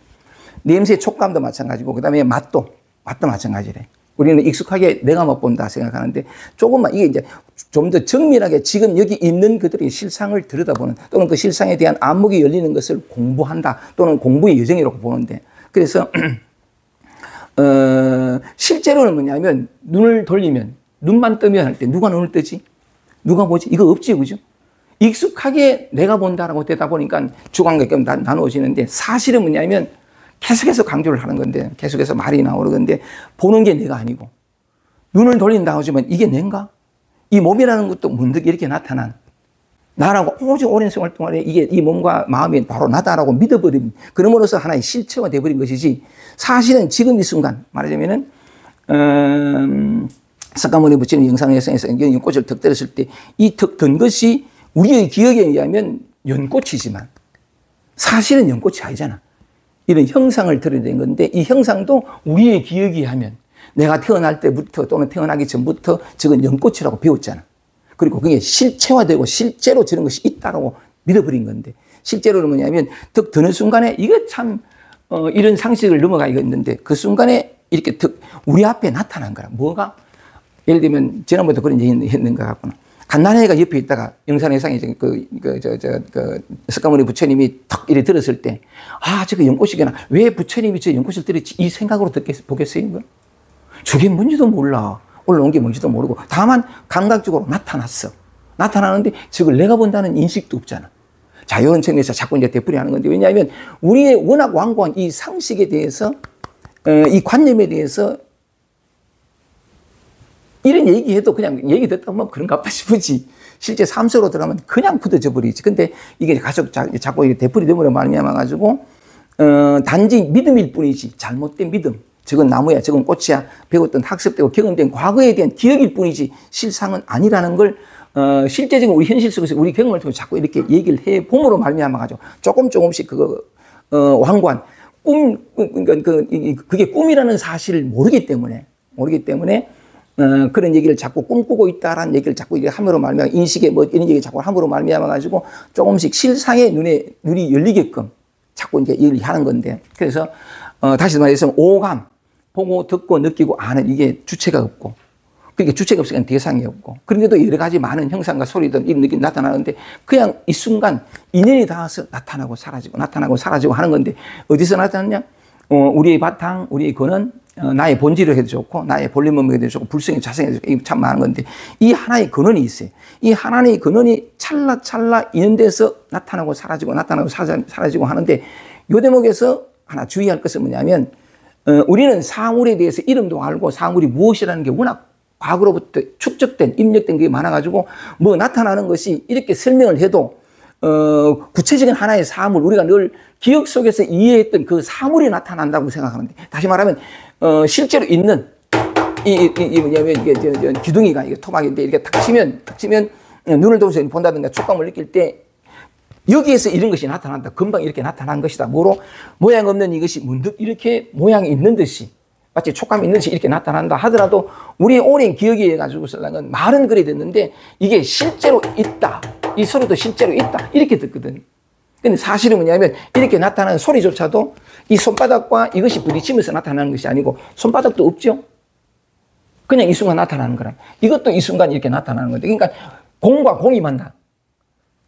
냄새 촉감도 마찬가지고 그 다음에 맛도 마찬가지래. 우리는 익숙하게 내가 맛본다 생각하는데 조금만 이게 이제 좀 더 정밀하게 지금 여기 있는 그들의 실상을 들여다보는 또는 그 실상에 대한 안목이 열리는 것을 공부한다 또는 공부의 여정이라고 보는데 그래서 실제로는 뭐냐면 눈을 돌리면 눈만 뜨면 할 때 누가 눈을 뜨지? 누가 보지? 이거 없지, 그죠? 익숙하게 내가 본다라고 되다 보니까 주관과 나누어지는데 사실은 뭐냐면 계속해서 강조를 하는 건데 계속해서 말이 나오는 건데 보는 게 내가 아니고 눈을 돌린다고 하지만 이게 내인가? 이 몸이라는 것도 문득 이렇게 나타난 나라고 오직 오랜 생활 동안에 이게 이 몸과 마음이 바로 나다라고 믿어버린 그러므로서 하나의 실체가 되어버린 것이지 사실은 지금 이 순간 말하자면은 석가모니 부처님 영상에서 연꽃을 턱 들었을 때 이 턱 든 것이 우리의 기억에 의하면 연꽃이지만 사실은 연꽃이 아니잖아. 이런 형상을 드러낸 건데 이 형상도 우리의 기억에 하면 내가 태어날 때부터 또는 태어나기 전부터 저건 연꽃이라고 배웠잖아. 그리고 그게 실체화되고 실제로 저런 것이 있다고 믿어버린 건데 실제로는 뭐냐면 턱 드는 순간에 이거 참 이런 상식을 넘어가겠는데 그 순간에 이렇게 우리 앞에 나타난 거라. 뭐가? 예를 들면 지난번에도 그런 얘기 했는 것 같구나. 갓난아이가 옆에 있다가 영산회상에 석가모니 부처님이 턱 이렇게 들었을 때, 아, 저거 연꽃이구나. 왜 부처님이 저 연꽃을 들었지? 이 생각으로 보겠어요? 저게 뭔지도 몰라. 올라온 게 뭔지도 모르고. 다만 감각적으로 나타났어. 나타나는데 저걸 내가 본다는 인식도 없잖아. 자, 이런 측면에서 자꾸 이제 되풀이하는 건데, 왜냐하면 우리의 워낙 완고한 이 상식에 대해서, 이 관념에 대해서 이런 얘기해도 그냥 얘기 듣다 보면 그런가 보다 싶으지. 실제 삶 속으로 들어가면 그냥 굳어져 버리지. 근데 이게 자꾸 되풀이 되므로 말미암아가지고, 단지 믿음일 뿐이지. 잘못된 믿음. 저건 나무야, 저건 꽃이야. 배웠던 학습되고 경험된 과거에 대한 기억일 뿐이지. 실상은 아니라는 걸, 실제적인 우리 현실 속에서 우리 경험을 통해 자꾸 이렇게 얘기를 해 봄으로 말미암아가지고 조금씩 완고한 그게 꿈이라는 사실을 모르기 때문에 그런 얘기를 자꾸 꿈꾸고 있다라는 얘기를 자꾸 함으로 말미암아 인식에 뭐 이런 얘기 자꾸 함으로 말미암아 가지고 조금씩 실상의 눈이 열리게끔 자꾸 이제 얘기를 하는 건데 그래서 다시 말해서 오감 보고 듣고 느끼고 아는 이게 주체가 없고 그러니까 주체가 없으니까 대상이 없고 그런데도 여러 가지 많은 형상과 소리든 이런 느낌이 나타나는데 그냥 이 순간 인연이 닿아서 나타나고 사라지고 하는 건데 어디서 나타났냐? 우리의 바탕, 우리의 근원, 나의 본질을 해도 좋고, 나의 본래 몸에 해도 좋고, 불성의 자성에 해도 좋고, 참 많은 건데, 이 하나의 근원이 있어요. 이 하나의 근원이 찰나찰나 인연돼서 나타나고 사라지고 하는데, 요 대목에서 하나 주의할 것은 뭐냐면, 우리는 사물에 대해서 이름도 알고 사물이 무엇이라는 게 워낙 과거로부터 축적된, 입력된 게 많아가지고 뭐 나타나는 것이 이렇게 설명을 해도 구체적인 하나의 사물, 우리가 늘 기억 속에서 이해했던 그 사물이 나타난다고 생각하는데, 다시 말하면 실제로 있는 뭐냐면 이게 기둥이가 이게 토막인데 이렇게 탁 치면 눈을 동시에 본다든가 촉감을 느낄 때 여기에서 이런 것이 나타난다. 금방 이렇게 나타난 것이다. 뭐로? 모양 없는 이것이 문득 이렇게 모양이 있는 듯이, 마치 촉감이 있는 듯이 이렇게 나타난다 하더라도 우리의 오랜 기억에 의해 가지고서는 말은 그래 됐는데 이게 실제로 있다. 이 소리도 실제로 있다. 이렇게 듣거든. 근데 사실은 뭐냐면 이렇게 나타나는 소리조차도 이 손바닥과 이것이 부딪히면서 나타나는 것이 아니고 손바닥도 없죠. 그냥 이 순간 나타나는 거라. 이것도 이 순간 이렇게 나타나는 건데, 그러니까 공과 공이 만나.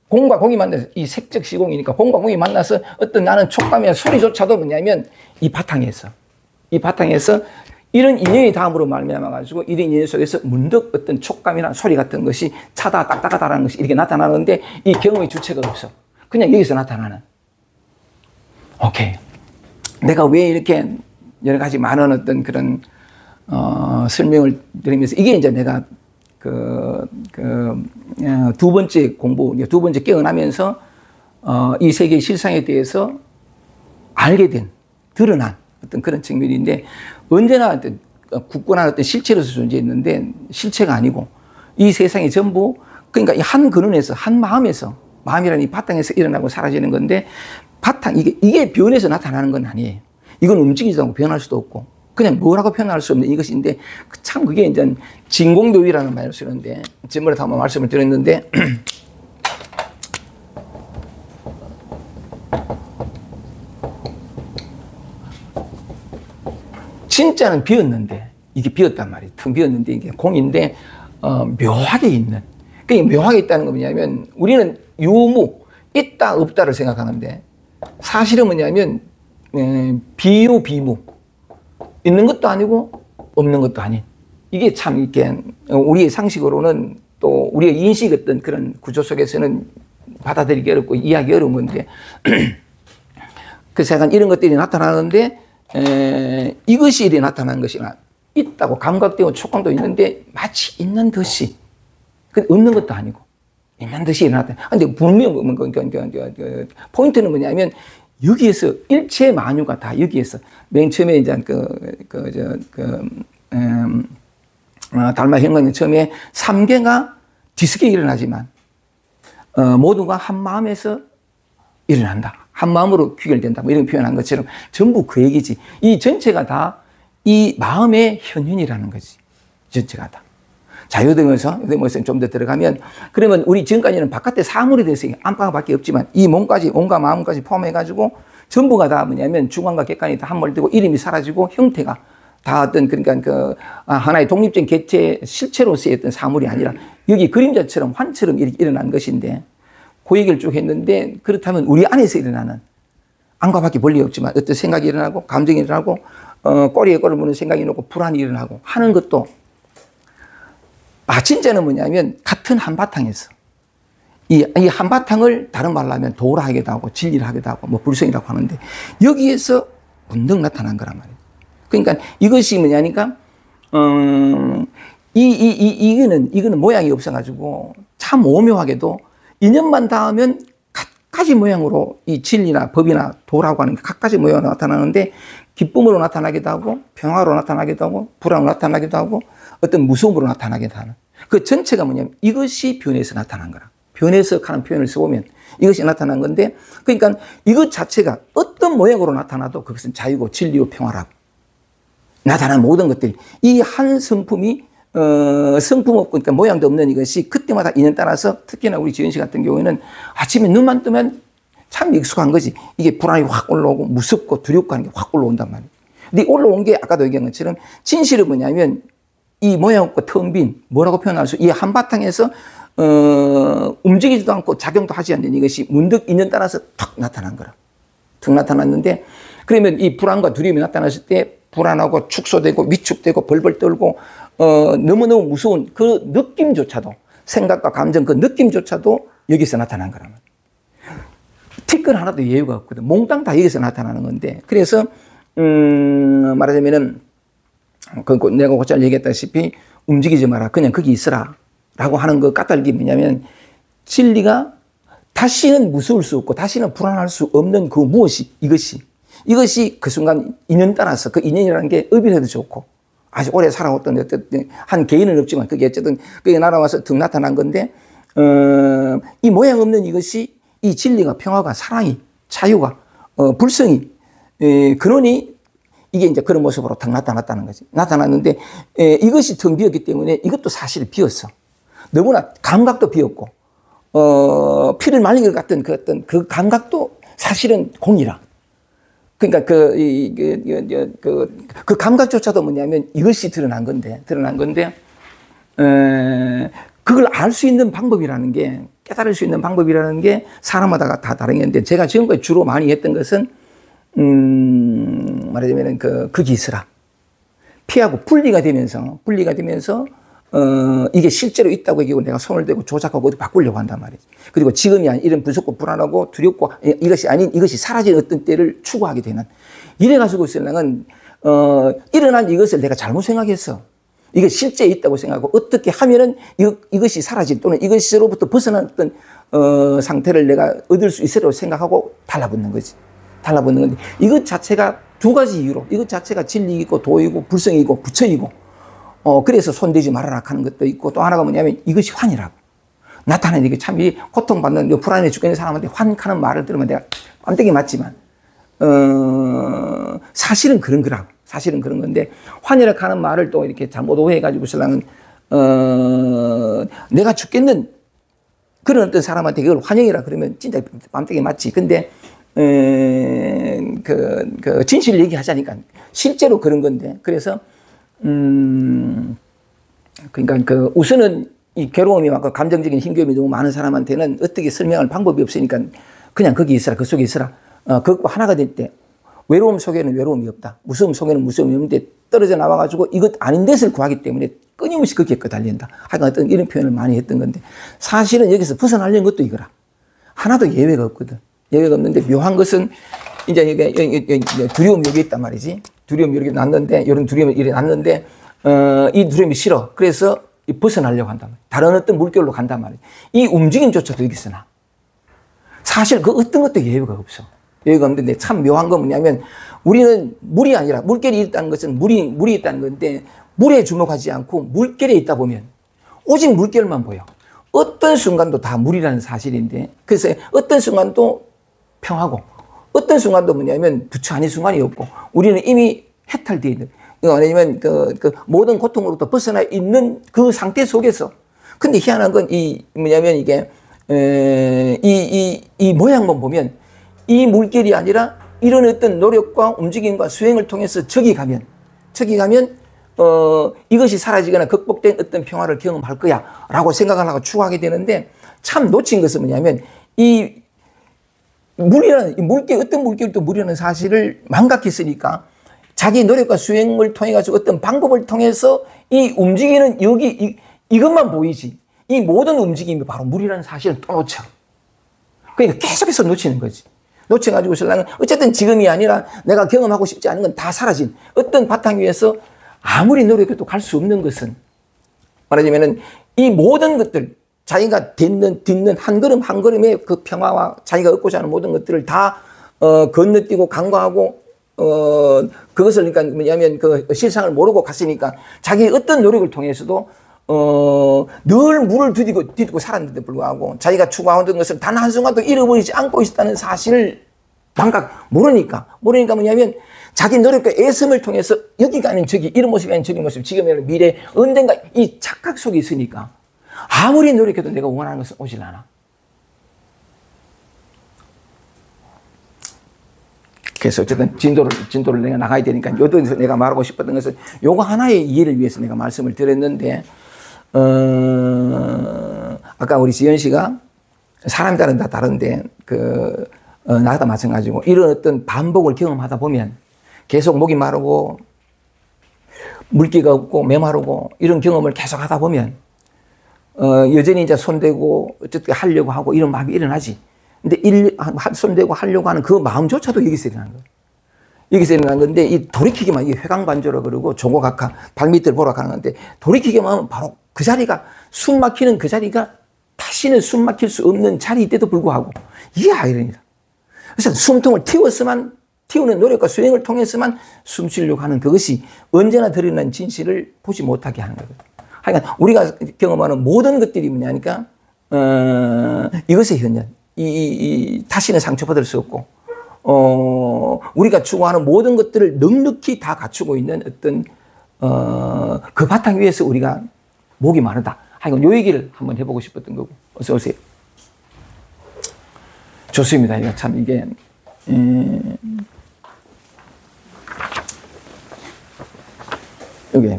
공과 공이 만나서 이 색적 시공이니까 공과 공이 만나서 어떤 나는 촉감이나 소리조차도 뭐냐면 이 바탕에서 이런 인연이 다음으로 말미암아 가지고 이런 인연 속에서 문득 어떤 촉감이나 소리 같은 것이 차다 딱딱하다라는 것이 이렇게 나타나는데 이 경험의 주체가 없어. 그냥 여기서 나타나는. 오케이. 내가 왜 이렇게 여러 가지 많은 어떤 그런 설명을 드리면서 이게 이제 내가 두 번째 공부, 두 번째 깨어나면서 이 세계의 실상에 대해서 알게 된, 드러난 어떤 그런 측면인데, 언제나 어떤 굳건한 어떤 실체로서 존재했는데 실체가 아니고 이 세상이 전부 그러니까 이 한 근원에서, 한 마음에서, 마음이라는 이 바탕에서 일어나고 사라지는 건데, 바탕, 이게 변해서 나타나는 건 아니에요. 이건 움직이지도 않고 변할 수도 없고 그냥 뭐라고 표현할 수 없는 이것인데, 참 그게 이제 진공묘의라는 말을 쓰는데, 지난번에 한번 말씀을 드렸는데, 진짜는 비었는데, 이게 비었단 말이에요. 텅 비었는데 이게 공인데 묘하게 있는. 그러니까 묘하게 있다는 건 뭐냐면 우리는 유무, 있다 없다를 생각하는데 사실은 뭐냐면 비유 비무, 있는 것도 아니고 없는 것도 아닌, 이게 참 이렇게 우리의 상식으로는 또 우리의 인식 어떤 그런 구조 속에서는 받아들이기 어렵고 이해하기 어려운 건데 그래서 약간 이런 것들이 나타나는데 이것이 이렇게 나타나는 것이 있다고 감각되고 촉감도 있는데 마치 있는 듯이, 없는 것도 아니고 있는 듯이 나타나. 근데 분명 포인트는 뭐냐면 여기에서 일체 만유가 다 여기에서 맨 처음에 이제 달마 현광의 처음에 3개가 뒤섞여 일어나지만 모두가 한 마음에서 일어난다. 한 마음으로 귀결된다. 뭐 이런 표현한 것처럼 전부 그 얘기지. 이 전체가 다 이 마음의 현현이라는 거지. 전체가 다. 자, 요등에서 좀 더 들어가면, 그러면 우리 지금까지는 바깥에 사물에 대해서 안팎밖에 없지만 이 몸까지, 몸과 마음까지 포함해가지고 전부가 다 뭐냐면 주관과 객관이 다 함몰되고 이름이 사라지고 형태가 다 어떤 그러니까 하나의 독립적인 객체 실체로서의 어떤 사물이 아니라 여기 그림자처럼 환처럼 이렇게 일어난 것인데, 그 얘기를 쭉 했는데, 그렇다면 우리 안에서 일어나는 안과 밖에 볼리 없지만 어떤 생각이 일어나고 감정이 일어나고 꼬리에 꼬리를 무는 생각이 일어나고 불안이 일어나고 하는 것도 진짜는 뭐냐면 같은 한바탕에서 이 한바탕을 다른 말로 하면 도라 하기도 하고 진리를 하기도 하고 뭐 불성이라고 하는데 여기에서 문득 나타난 거란 말이에요. 그러니까 이것이 뭐냐니까 이거는 모양이 없어가지고 참 오묘하게도 인연만 닿으면 각가지 모양으로 이 진리나 법이나 도라고 하는 게 각가지 모양으로 나타나는데, 기쁨으로 나타나기도 하고 평화로 나타나기도 하고 불안으로 나타나기도 하고 어떤 무서움으로 나타나기도 하는 그 전체가 뭐냐면 이것이 변해서 나타난 거라. 변해서 하는 표현을 써보면 이것이 나타난 건데, 그러니까 이것 자체가 어떤 모양으로 나타나도 그것은 자유고 진리고 평화라고 나타나는 모든 것들이 이 한 성품이 성품 없고 그러니까 모양도 없는 이것이 그때마다 인연 따라서, 특히나 우리 지은 씨 같은 경우에는 아침에 눈만 뜨면 참 익숙한 거지. 이게 불안이 확 올라오고 무섭고 두렵고 하는 게 확 올라온단 말이에요. 근데 올라온 게 아까도 얘기한 것처럼 진실은 뭐냐면 이 모양 없고 텅 빈, 뭐라고 표현할 수, 이 한바탕에서 움직이지도 않고 작용도 하지 않는 이것이 문득 인연 따라서 탁 나타난 거라. 툭 나타났는데, 그러면 이 불안과 두려움이 나타났을 때 불안하고 축소되고 위축되고 벌벌 떨고 너무너무 무서운 그 느낌조차도, 생각과 감정 그 느낌조차도 여기서 나타난 거라면 티끌 하나도 예외가 없거든. 몽땅 다 여기서 나타나는 건데, 그래서 말하자면은 내가 곧잘 얘기했다시피 움직이지 마라. 그냥 거기 있으라. 라고 하는 그 까닭이 뭐냐면 진리가 다시는 무서울 수 없고 다시는 불안할 수 없는 그 무엇이 이것이 그 순간 인연 따라서 그 인연이라는 게 의비해도 좋고 아주 오래 살아왔던 어쨌든 한 개인은 없지만 그게 어쨌든 그게 날아와서 등 나타난 건데 이 모양 없는 이것이 이 진리가 평화가 사랑이 자유가 불성이 그러니 이게 이제 그런 모습으로 딱 나타났다는 거지. 나타났는데 이것이 텅 비었기 때문에 이것도 사실 비었어. 너무나 감각도 비었고 피를 말린 것 같은 그 어떤 그 감각도 사실은 공이라. 그러니까 그 감각조차도 뭐냐면 이것이 드러난 건데 그걸 알 수 있는 방법이라는 게 깨달을 수 있는 방법이라는 게 사람마다 다 다른 건데 제가 지금까지 주로 많이 했던 것은 말하자면 거기 있으라. 피하고 분리가 되면서 이게 실제로 있다고 얘기하고 내가 손을 대고 조작하고 어디 바꾸려고 한단 말이지. 그리고 지금이 아닌 이런 무섭고 불안하고 두렵고 이것이 아닌 이것이 사라진 어떤 때를 추구하게 되는. 이래가지고 신랑은 일어난 이것을 내가 잘못 생각했어. 이게 실제 있다고 생각하고 어떻게 하면은 이것이 사라진 또는 이것으로부터 벗어난 어떤 상태를 내가 얻을 수 있으리라고 생각하고 달라붙는 거지. 달라붙는 건데 이것 자체가 두 가지 이유로 이것 자체가 진리이고 도이고 불성이고 부처이고 그래서 손대지 말아라 하는 것도 있고 또 하나가 뭐냐면 이것이 환이라고. 나타나는 게 참 이 고통받는 불안해 죽겠는 사람한테 환하는 말을 들으면 내가 깜짝이 맞지만 사실은 그런 거라고. 사실은 그런 건데 환이라고 하는 말을 또 이렇게 잘못 오해해가지고 신랑은 내가 죽겠는 그런 어떤 사람한테 그걸 환영이라 그러면 진짜 깜짝이 맞지. 근데 그 진실 얘기하자니까 실제로 그런 건데 그래서 그러니까 우선은 이 괴로움이 많고 감정적인 힘겨움이 너무 많은 사람한테는 어떻게 설명할 방법이 없으니까 그냥 거기 있으라. 그 속에 있으라. 그것과 하나가 될 때 외로움 속에는 외로움이 없다. 무서움 속에는 무서움이 없는데 떨어져 나와가지고 이것 아닌 데를 구하기 때문에 끊임없이 거기에 달린다. 하여간 어떤 이런 표현을 많이 했던 건데 사실은 여기서 벗어나려는 것도 이거라. 하나도 예외가 없거든. 예외가 없는데 묘한 것은 이제 이게 두려움이 여기 있단 말이지. 두려움이 이렇게 났는데 이런 두려움이 이렇게 났는데 이 두려움이 싫어. 그래서 벗어나려고 한단 말이야. 다른 어떤 물결로 간단 말이야. 이 움직임조차도 여기서 나. 사실 그 어떤 것도 예외가 없어. 예외가 없는데 참 묘한 건 뭐냐면 우리는 물이 아니라 물결이 있다는 것은 물이 있다는 건데 물에 주목하지 않고 물결에 있다 보면 오직 물결만 보여. 어떤 순간도 다 물이라는 사실인데 그래서 어떤 순간도 평하고 어떤 순간도 뭐냐면 부처 아닌 순간이 없고 우리는 이미 해탈되어 있는 이거 아니면 그 모든 고통으로부터 벗어나 있는 그 상태 속에서 근데 희한한 건 뭐냐면 이게 이 모양만 보면 이 물결이 아니라 이런 어떤 노력과 움직임과 수행을 통해서 저기 가면 이것이 사라지거나 극복된 어떤 평화를 경험할 거야 라고 생각을 하고 추구하게 되는데 참 놓친 것은 뭐냐면 이 물결, 어떤 물결도 물이라는 사실을 망각했으니까 자기 노력과 수행을 통해 가지고 어떤 방법을 통해서 이 움직이는 이것만 보이지 이 모든 움직임이 바로 물이라는 사실을 또 놓쳐. 그러니까 계속해서 놓치는 거지. 놓쳐가지고 신랑은 어쨌든 지금이 아니라 내가 경험하고 싶지 않은 건 다 사라진 어떤 바탕 위에서 아무리 노력해도 갈 수 없는 것은 말하자면은 이 모든 것들 자기가 딛는 한 걸음 한 걸음의 그 평화와 자기가 얻고자 하는 모든 것들을 다 건너뛰고 간과하고 그것을 그러니까 뭐냐면 그 실상을 모르고 갔으니까 자기 어떤 노력을 통해서도 늘 물을 디디고 살았는데 불구하고 자기가 추구하던 것을 단 한순간도 잃어버리지 않고 있다는 사실을 모르니까 뭐냐면 자기 노력과 애씀을 통해서 여기가 아닌 저기 이런 모습이 아닌 저기 모습 지금이 아닌 미래 언젠가 이 착각 속에 있으니까 아무리 노력해도 내가 원하는 것은 오질 않아. 그래서 어쨌든 진도를 내가 나가야 되니까 요도에서 내가 말하고 싶었던 것은 요거 하나의 이해를 위해서 내가 말씀을 드렸는데 아까 우리 지연 씨가 사람에 따른 다 다른데 나도 마찬가지고 이런 어떤 반복을 경험하다 보면 계속 목이 마르고 물기가 없고 메마르고 이런 경험을 계속 하다 보면 여전히 이제 손대고 어쨌든 하려고 하고 이런 마음이 일어나지. 근데 손대고 하려고 하는 그 마음조차도 여기서 일어나는 거예요. 여기서 일어난 건데, 이 돌이키기만, 이게 회광반조라 그러고, 조고각하, 발밑을 보러 가는 건데, 돌이키기만 하면 바로 그 자리가, 숨 막히는 그 자리가 다시는 숨 막힐 수 없는 자리인데도 불구하고, 이게 아이러니다. 그래서 숨통을 틔우는 노력과 수행을 통해서만 숨 쉬려고 하는 그것이 언제나 드러난 진실을 보지 못하게 하는 거거든요. 하여간 우리가 경험하는 모든 것들이 뭐냐니까, 이것의 현현. 다시는 상처받을 수 없고, 우리가 추구하는 모든 것들을 넉넉히 다 갖추고 있는 어떤, 그 바탕 위에서 우리가 목이 마르다. 하여간 요 얘기를 한번 해보고 싶었던 거고. 어서 오세요. 좋습니다. 이거 참, 이게, 여기.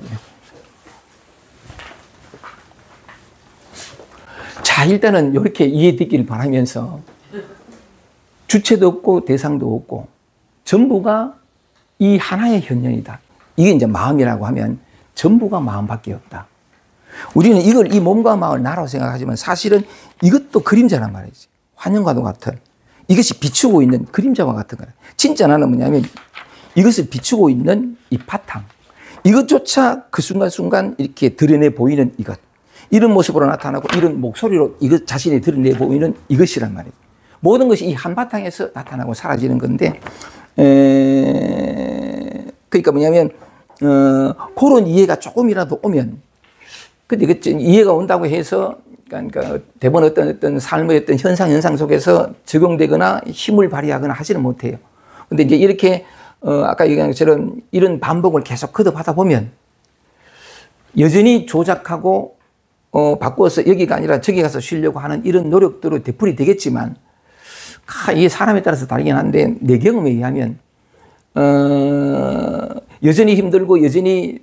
자, 일단은 이렇게 이해되기를 바라면서 주체도 없고 대상도 없고 전부가 이 하나의 현현이다. 이게 이제 마음이라고 하면 전부가 마음밖에 없다. 우리는 이걸 이 몸과 마음을 나라고 생각하지만 사실은 이것도 그림자란 말이지. 환영과도 같은 이것이 비추고 있는 그림자와 같은 거야. 진짜 나는 뭐냐면 이것을 비추고 있는 이 바탕. 이것조차 그 순간순간 이렇게 드러내 보이는 이것. 이런 모습으로 나타나고 이런 목소리로 이것 자신이 드러내 보이는 이것이란 말이에요. 모든 것이 이 한바탕에서 나타나고 사라지는 건데, 그러니까 뭐냐면, 그런 이해가 조금이라도 오면, 근데 그 이해가 온다고 해서, 그러니까 대부분 어떤 삶의 어떤 현상 속에서 적용되거나 힘을 발휘하거나 하지는 못해요. 근데 이제 이렇게, 아까 얘기한 것처럼 이런 반복을 계속 거듭하다 보면, 여전히 조작하고, 바꾸어서 여기가 아니라 저기 가서 쉬려고 하는 이런 노력들로 되풀이 되겠지만, 이게 사람에 따라서 다르긴 한데, 내 경험에 의하면, 여전히 힘들고, 여전히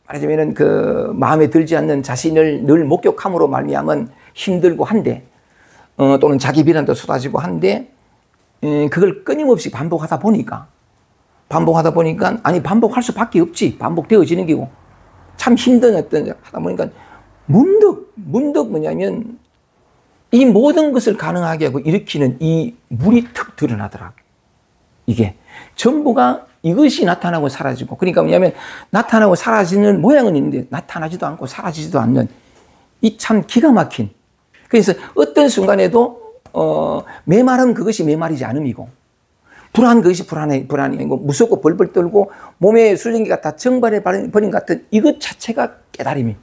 말하자면은 그 마음에 들지 않는 자신을 늘 목격함으로 말미암은 힘들고 한데, 또는 자기 비난도 쏟아지고 한데, 그걸 끊임없이 반복하다 보니까, 아니, 반복할 수밖에 없지. 반복되어지는 게고, 참 힘든 어떤, 하다 보니까, 문득 뭐냐면 이 모든 것을 가능하게 하고 일으키는 이 물이 툭 드러나더라고요. 이게 전부가 이것이 나타나고 사라지고, 그러니까 뭐냐면 나타나고 사라지는 모양은 있는데 나타나지도 않고 사라지지도 않는 이 참 기가 막힌. 그래서 어떤 순간에도 메마른 그것이 메마르지 않음이고, 불안한 것이 불안이 아니고, 무섭고 벌벌 떨고 몸에 수증기가 다 증발해 버린 것 같은 이것 자체가 깨달음이.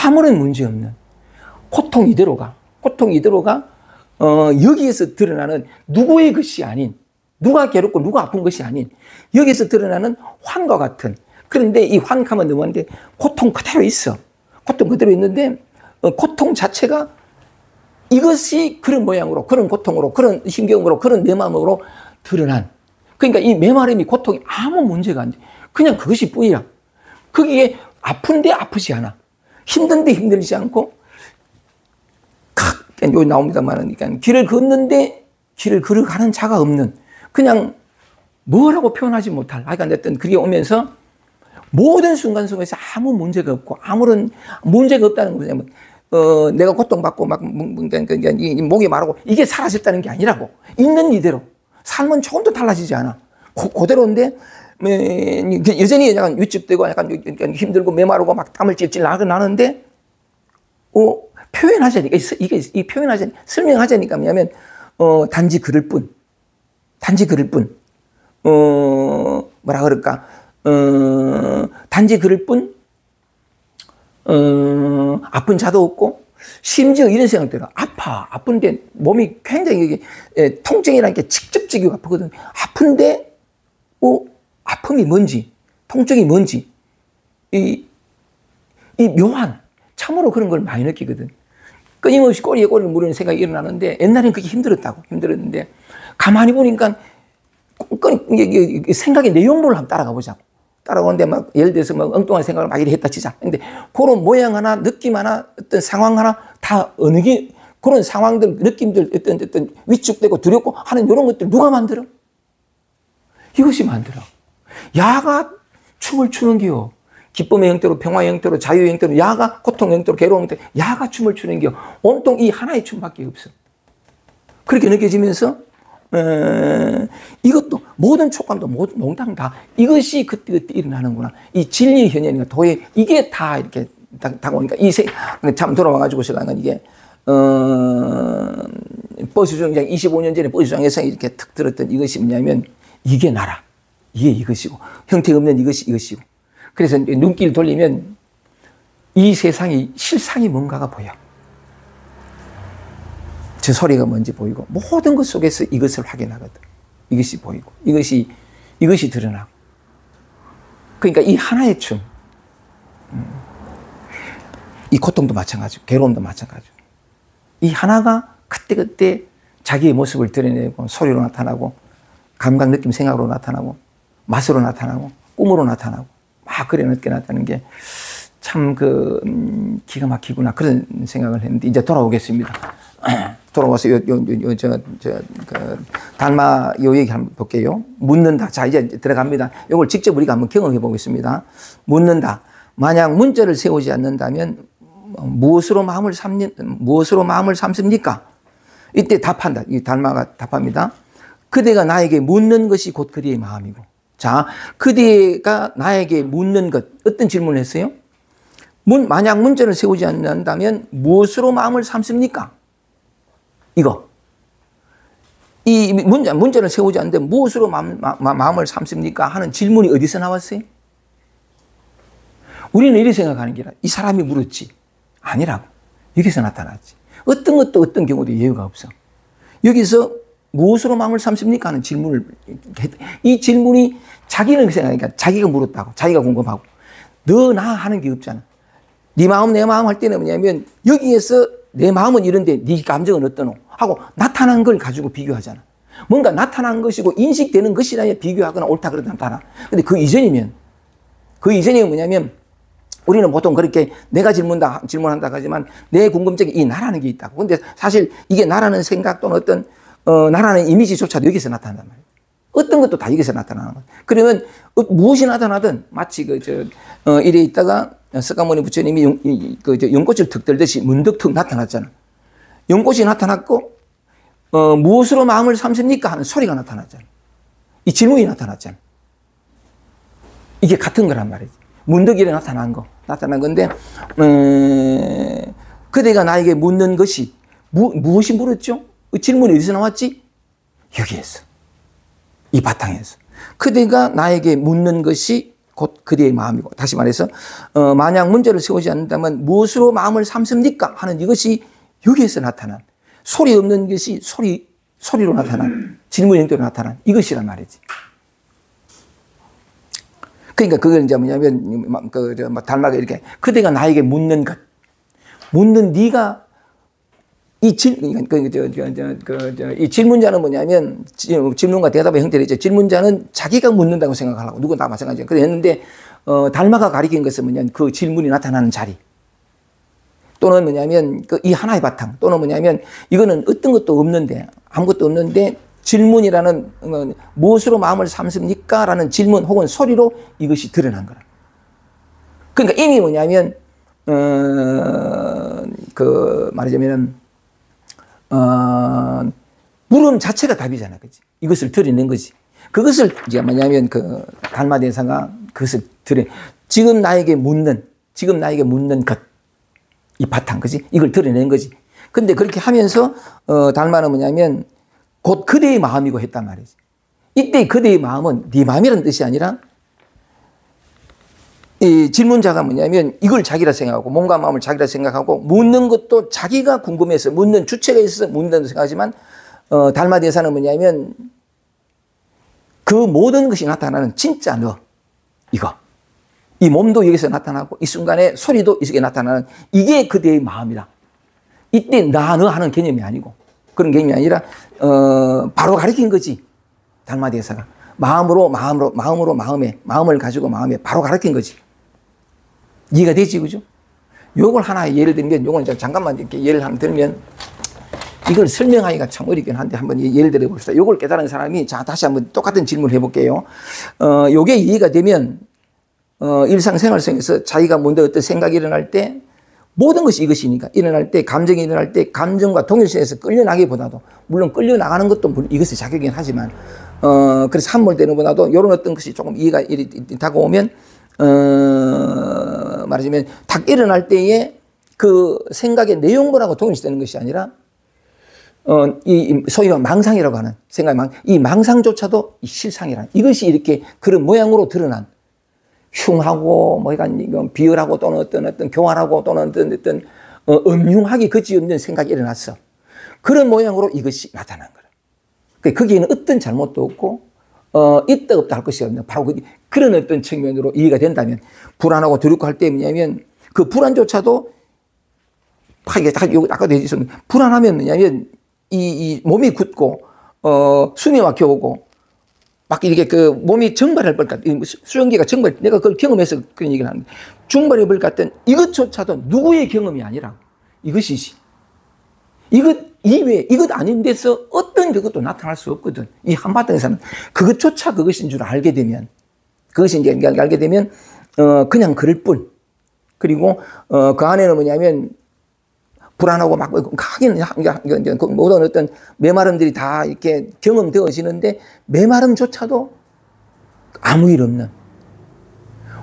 아무런 문제 없는 고통 이대로가 여기에서 드러나는 누구의 것이 아닌, 누가 괴롭고 누가 아픈 것이 아닌 여기에서 드러나는 환과 같은. 그런데 이 환감은 너무한데 고통 그대로 있어. 고통 그대로 있는데 고통 자체가 이것이 그런 모양으로, 그런 고통으로, 그런 심경으로, 그런 내 마음으로 드러난. 그러니까 이 메마름이 고통이 아무 문제가 안 돼. 그냥 그것이 뿐이야. 거기에 아픈데 아프지 않아. 힘든데 힘들지 않고, 여기 나옵니다만, 그러니까 길을 걷는데 길을 걸어가는 자가 없는, 그냥 뭐라고 표현하지 못할, 하여간 어떤 그게 오면서 모든 순간 속에서 아무 문제가 없고, 아무런 문제가 없다는 거냐면, 내가 고통받고 이 목이 마르고 이게 사라졌다는 게 아니라고. 있는 이대로. 삶은 조금도 달라지지 않아. 그대로인데, 여전히 약간 위축되고 약간 힘들고 메마르고 막 땀을 찔찔 나는데, 표현하자니까, 이 표현하자니까, 설명하자니까 뭐냐면, 단지 그럴 뿐. 뭐라 그럴까, 단지 그럴 뿐, 아픈 자도 없고, 심지어 이런 생각이 들어. 아픈데 몸이 굉장히 통증이라는 게 직접적이고 아프거든. 아픈데, 아픔이 뭔지, 통증이 뭔지, 이 묘한, 참으로 그런 걸 많이 느끼거든. 끊임없이 꼬리에 꼬리를 물는 생각이 일어나는데, 옛날엔 그게 힘들었는데, 가만히 보니까, 생각의 내용물을 한번 따라가 보자고. 따라오는데 막, 예를 들어서 막 엉뚱한 생각을 막 이렇게 했다 치자. 근데 그런 모양 하나, 느낌 하나, 어떤 상황 하나, 다 그런 상황들, 느낌들, 어떤 위축되고 두렵고 하는 이런 것들 누가 만들어? 이것이 만들어. 야가 춤을 추는 게요. 기쁨의 형태로, 평화의 형태로, 자유의 형태로, 야가 고통의 형태로, 괴로운 형태로, 야가 춤을 추는 게요. 온통 이 하나의 춤밖에 없어. 그렇게 느껴지면서, 이것도 모든 촉감도 몽땅 다 이것이 그때그때 일어나는구나. 이 진리 현현이가 도에 이게 다 이렇게 다가오니까 참 돌아와가지고 신랑은 이게 버스 주정장 25년 전에 버스 주정장에서 이렇게 탁 들었던 이것이 뭐냐면 이게 나라. 이게 이것이고 형태 없는 이것이 이것이고 그래서 눈길 돌리면 이 세상이 실상이 뭔가가 보여. 저 소리가 뭔지 보이고 모든 것 속에서 이것을 확인하거든. 이것이 보이고 이것이 드러나고 그러니까 이 하나의 춤 이 고통도 마찬가지고 괴로움도 마찬가지고 이 하나가 그때그때 자기의 모습을 드러내고 소리로 나타나고 감각 느낌 생각으로 나타나고 맛으로 나타나고 꿈으로 나타나고 막 그래 늦게 나타나는 게 참 기가 막히구나 그런 생각을 했는데 이제 돌아오겠습니다. 돌아와서 달마 요 얘기 한번 볼게요. 묻는다. 자, 이제 들어갑니다. 이걸 직접 우리가 한번 경험해 보겠습니다. 묻는다. 만약 문제를 세우지 않는다면 무엇으로 마음을 삼습니까? 이때 답한다. 이 달마가 답합니다. 그대가 나에게 묻는 것이 곧 그대의 마음이고. 자, 그대가 나에게 묻는 것, 어떤 질문을 했어요? 만약 문제를 세우지 않는다면 무엇으로 마음을 삼습니까? 이거. 이 문제를 세우지 않는데 무엇으로 마음을 삼습니까? 하는 질문이 어디서 나왔어요? 우리는 이렇게 생각하는 게 아니라 이 사람이 물었지. 아니라고. 여기서 나타났지. 어떤 것도 어떤 경우도 예외가 없어. 여기서 무엇으로 마음을 삼습니까? 하는 질문을 이 질문이 자기는 생각하니까 자기가 물었다고. 자기가 궁금하고. 너 나 하는 게 없잖아. 네 마음 내 마음 할 때는 뭐냐면 여기에서 내 마음은 이런데 네 감정은 어떠노? 하고 나타난 걸 가지고 비교하잖아. 뭔가 나타난 것이고 인식되는 것이라야 비교하거나 옳다 그러다 나타나. 근데 그 이전이 뭐냐면 우리는 보통 그렇게 내가 질문한다 하지만 내 궁금증이 이 나라는 게 있다고. 근데 사실 이게 나라는 생각 또는 어떤 나라는 이미지조차도 여기서 나타난단 말이에요. 어떤 것도 다 여기서 나타나는 거예요. 그러면 무엇이 나타나든 마치 이래 있다가 석가모니 부처님이 연꽃을 툭 들듯이 문득 툭 나타났잖아. 연꽃이 나타났고 무엇으로 마음을 삼습니까? 하는 소리가 나타났잖아. 이 질문이 나타났잖아. 이게 같은 거란 말이지. 문득 이래 나타난 건데 그대가 나에게 묻는 것이 무엇이 물었죠? 질문이 어디서 나왔지? 여기에서. 이 바탕에서. 그대가 나에게 묻는 것이 곧 그대의 마음이고 다시 말해서 만약 문제를 세우지 않는다면 무엇으로 마음을 삼습니까? 하는 이것이 여기에서 나타난 소리 없는 것이 소리로 나타난 질문 형태로 나타난 이것이란 말이지. 그러니까 그걸 이제 뭐냐면 달마가 이렇게 그대가 나에게 묻는 것 묻는 네가 이 질문자는 뭐냐면 질문과 대답의 형태를 있죠. 질문자는 자기가 묻는다고 생각하려고 누군 다 마찬가지예요. 그랬는데 달마가 가리킨 것은 뭐냐면 그 질문이 나타나는 자리 또는 뭐냐면 이 하나의 바탕 또는 뭐냐면 이거는 어떤 것도 없는데 아무것도 없는데 질문이라는 무엇으로 마음을 삼습니까? 라는 질문 혹은 소리로 이것이 드러난 거라. 그러니까 이미 뭐냐면 말하자면은 물음 자체가 답이잖아. 그치? 이것을 드러낸 거지. 그것을 이제 뭐냐면 달마 대사가 그것을 지금 나에게 묻는 것. 이 바탕, 그지? 이걸 드러낸 거지. 근데 그렇게 하면서, 달마는 뭐냐면 곧 그대의 마음이고 했단 말이지. 이때 그대의 마음은 네 마음이라는 뜻이 아니라 이 질문자가 뭐냐면 이걸 자기라 생각하고 몸과 마음을 자기라 생각하고 묻는 것도 자기가 궁금해서 묻는 주체가 있어서 묻는다고 생각하지만 달마 대사는 뭐냐면 그 모든 것이 나타나는 진짜 너 이거 이 몸도 여기서 나타나고 이 순간에 소리도 여기서 나타나는 이게 그대의 마음이다. 이때 나 너 하는 개념이 아니고 그런 개념이 아니라 바로 가리킨 거지. 달마 대사가 마음을 가지고 마음에 바로 가리킨 거지. 이해가 되지, 그죠? 요걸 하나 예를 들면, 요건 잠깐만 이렇게 예를 하나 들면, 이걸 설명하기가 참 어렵긴 한데, 한번 예를 들어 봅시다. 요걸 깨달은 사람이, 자, 다시 한번 똑같은 질문을 해볼게요. 요게 이해가 되면, 일상생활 속에서 자기가 뭔가 어떤 생각이 일어날 때, 모든 것이 이것이니까 일어날 때 감정이 일어날 때 감정과 동일시해서 끌려나기보다도 물론 끌려나가는 것도 물론 이것이 자격이긴 하지만 그래서 함몰되는 것보다도 이런 어떤 것이 조금 이해가 다가오면 말하자면 딱 일어날 때에 그 생각의 내용물하고 동일시되는 것이 아니라 이 소위 망상이라고 하는 이 망상조차도 이 실상이라는 이것이 이렇게 그런 모양으로 드러난 흉하고 이건 비열하고 또는 어떤 교활하고 또는 어떤 음흉하기 그지없는 생각이 일어났어. 그런 모양으로 이것이 나타난 거예요. 거기에는 어떤 잘못도 없고 있다 없다 할 것이 없는 바로 그런 어떤 측면으로 이해가 된다면 불안하고 두렵고 할 때 뭐냐면 그 불안조차도 아까도 얘기했었는데 불안하면 뭐냐면 이 몸이 굳고 숨이 막혀오고 막 이렇게 그 몸이 증발할 것 같은 수증기가 증발 내가 그걸 경험해서 그런 얘기를 하는데 증발해 볼 것 같은 이것조차도 누구의 경험이 아니라 이것이지 이것 이외에 이것 아닌 데서 어떤 그것도 나타날 수 없거든. 이 한바탕에서는 그것조차 그것인 줄 알게 되면 그것이 이제 알게 되면 그냥 그럴 뿐. 그리고 그 안에는 뭐냐면 불안하고 막 하긴 모든 어떤 메마름들이 다 이렇게 경험되어지는데 메마름조차도 아무 일 없는.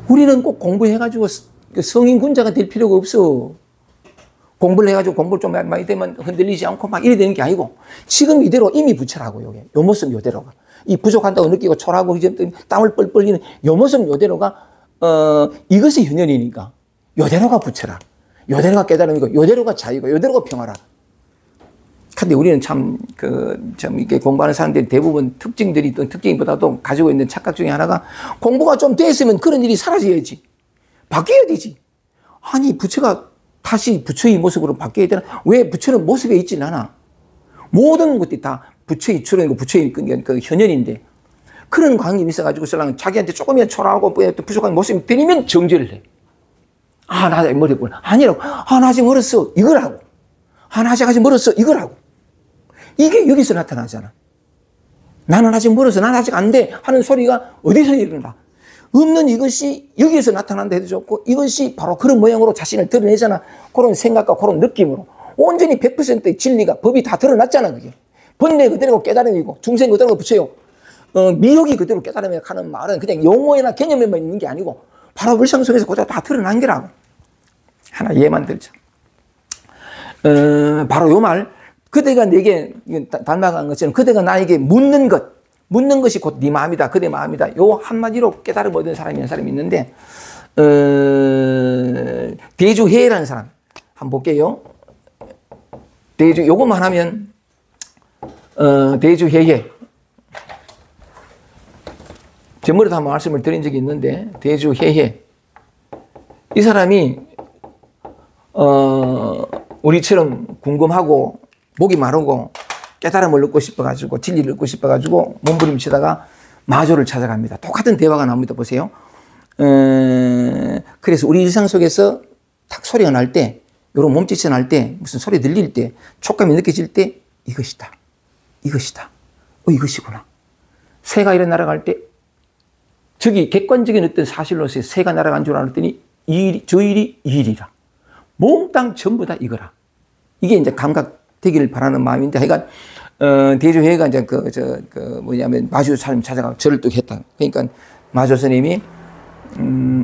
우리는 꼭 공부해가지고 성인 군자가 될 필요가 없어. 공부를 해가지고 공부를 좀 많이 되면 흔들리지 않고 막 이래 되는 게 아니고 지금 이대로 이미 부처라고 요게 요 모습 요대로가 이 부족한다고 느끼고 초라하고 이제 땀을 뻘뻘 흘리는 요 모습 요대로가 이것이 현현이니까 요대로가 부처라. 요대로가 깨달음이고 요대로가 자유고 요대로가 평화라. 근데 우리는 참 이렇게 공부하는 사람들이 대부분 특징보다도 가지고 있는 착각 중에 하나가 공부가 좀 됐으면 그런 일이 사라져야지. 바뀌어야 되지. 아니 부처가 다시 부처의 모습으로 바뀌어야 되나? 왜 부처는 모습에 있질 않아? 모든 것들이 다 부처의 출현이고 부처의 그 현현인데 그런 관계가 있어가지고 자기한테 조금이라도 초라하고 부족한 모습이 들리면 정죄를 해. 아, 나 아직 멀었구나. 아니라고. 아, 나 아직 멀었어. 이거라고. 아, 나 아직 멀었어. 이거라고. 이게 여기서 나타나잖아. 나는 아직 멀어서 나는 아직 안 돼 하는 소리가 어디서 일어나? 없는 이것이 여기에서 나타난다 해도 좋고 이것이 바로 그런 모양으로 자신을 드러내잖아. 그런 생각과 그런 느낌으로 온전히 100%의 진리가 법이 다 드러났잖아. 그게 본래 그대로 깨달음이고 중생 그대로 부처요. 미혹이 그대로 깨달음에 가는 말은 그냥 용어나 개념에만 있는 게 아니고 바로 불상 속에서 그대로 다 드러난 게라고. 하나 예만 들자. 바로 요 말 그대가 내게 닮아간 것처럼 그대가 나에게 묻는 것이 곧 네 마음이다. 그대 마음이다. 요 한마디로 깨달음 얻은 사람이 있는데 대주해라는 사람 한번 볼게요. 요것만 하면 대주해해 전번에도 한번 말씀을 드린 적이 있는데 대주해해 이 사람이 우리처럼 궁금하고 목이 마르고 깨달음을 얻고 싶어가지고 진리를 얻고 싶어가지고 몸부림치다가 마조를 찾아갑니다. 똑같은 대화가 나옵니다. 보세요. 그래서 우리 일상 속에서 탁 소리가 날 때, 이런 몸짓이 날 때, 무슨 소리 들릴 때, 촉감이 느껴질 때 이것이다. 이것이다. 이것이구나. 새가 이래 날아갈 때 저기 객관적인 어떤 사실로서 새가 날아간 줄 알았더니 저 일이 이 일이라. 몽땅 전부 다 이거라. 이게 이제 감각되기를 바라는 마음인데 하여간 대주회가 이제 뭐냐면 마주 사람 찾아가고 절을 또 했다. 그러니까 마주 스님이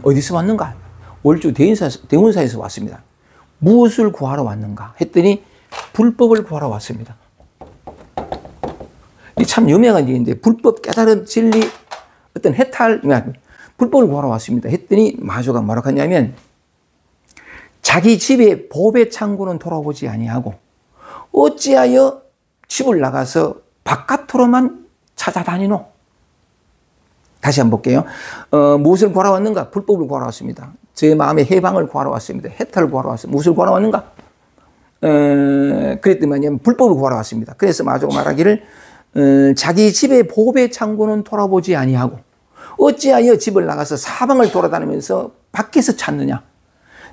어디서 왔는가? 월주 대운사에서 왔습니다. 무엇을 구하러 왔는가? 했더니 불법을 구하러 왔습니다. 이 참 유명한 얘기인데 불법 깨달은 진리 어떤 해탈 불법을 구하러 왔습니다. 했더니 마주가 뭐라고 하냐면 자기 집에 보배 창고는 돌아보지 아니하고 어찌하여 집을 나가서 바깥으로만 찾아다니노? 다시 한번 볼게요. 무엇을 구하러 왔는가? 불법을 구하러 왔습니다. 제 마음의 해방을 구하러 왔습니다. 해탈을 구하러 왔습니다. 무엇을 구하러 왔는가? 그랬더니 불법을 구하러 왔습니다. 그래서 마주가 말하기를 자기 집의 보배 창고는 돌아보지 아니하고 어찌하여 집을 나가서 사방을 돌아다니면서 밖에서 찾느냐?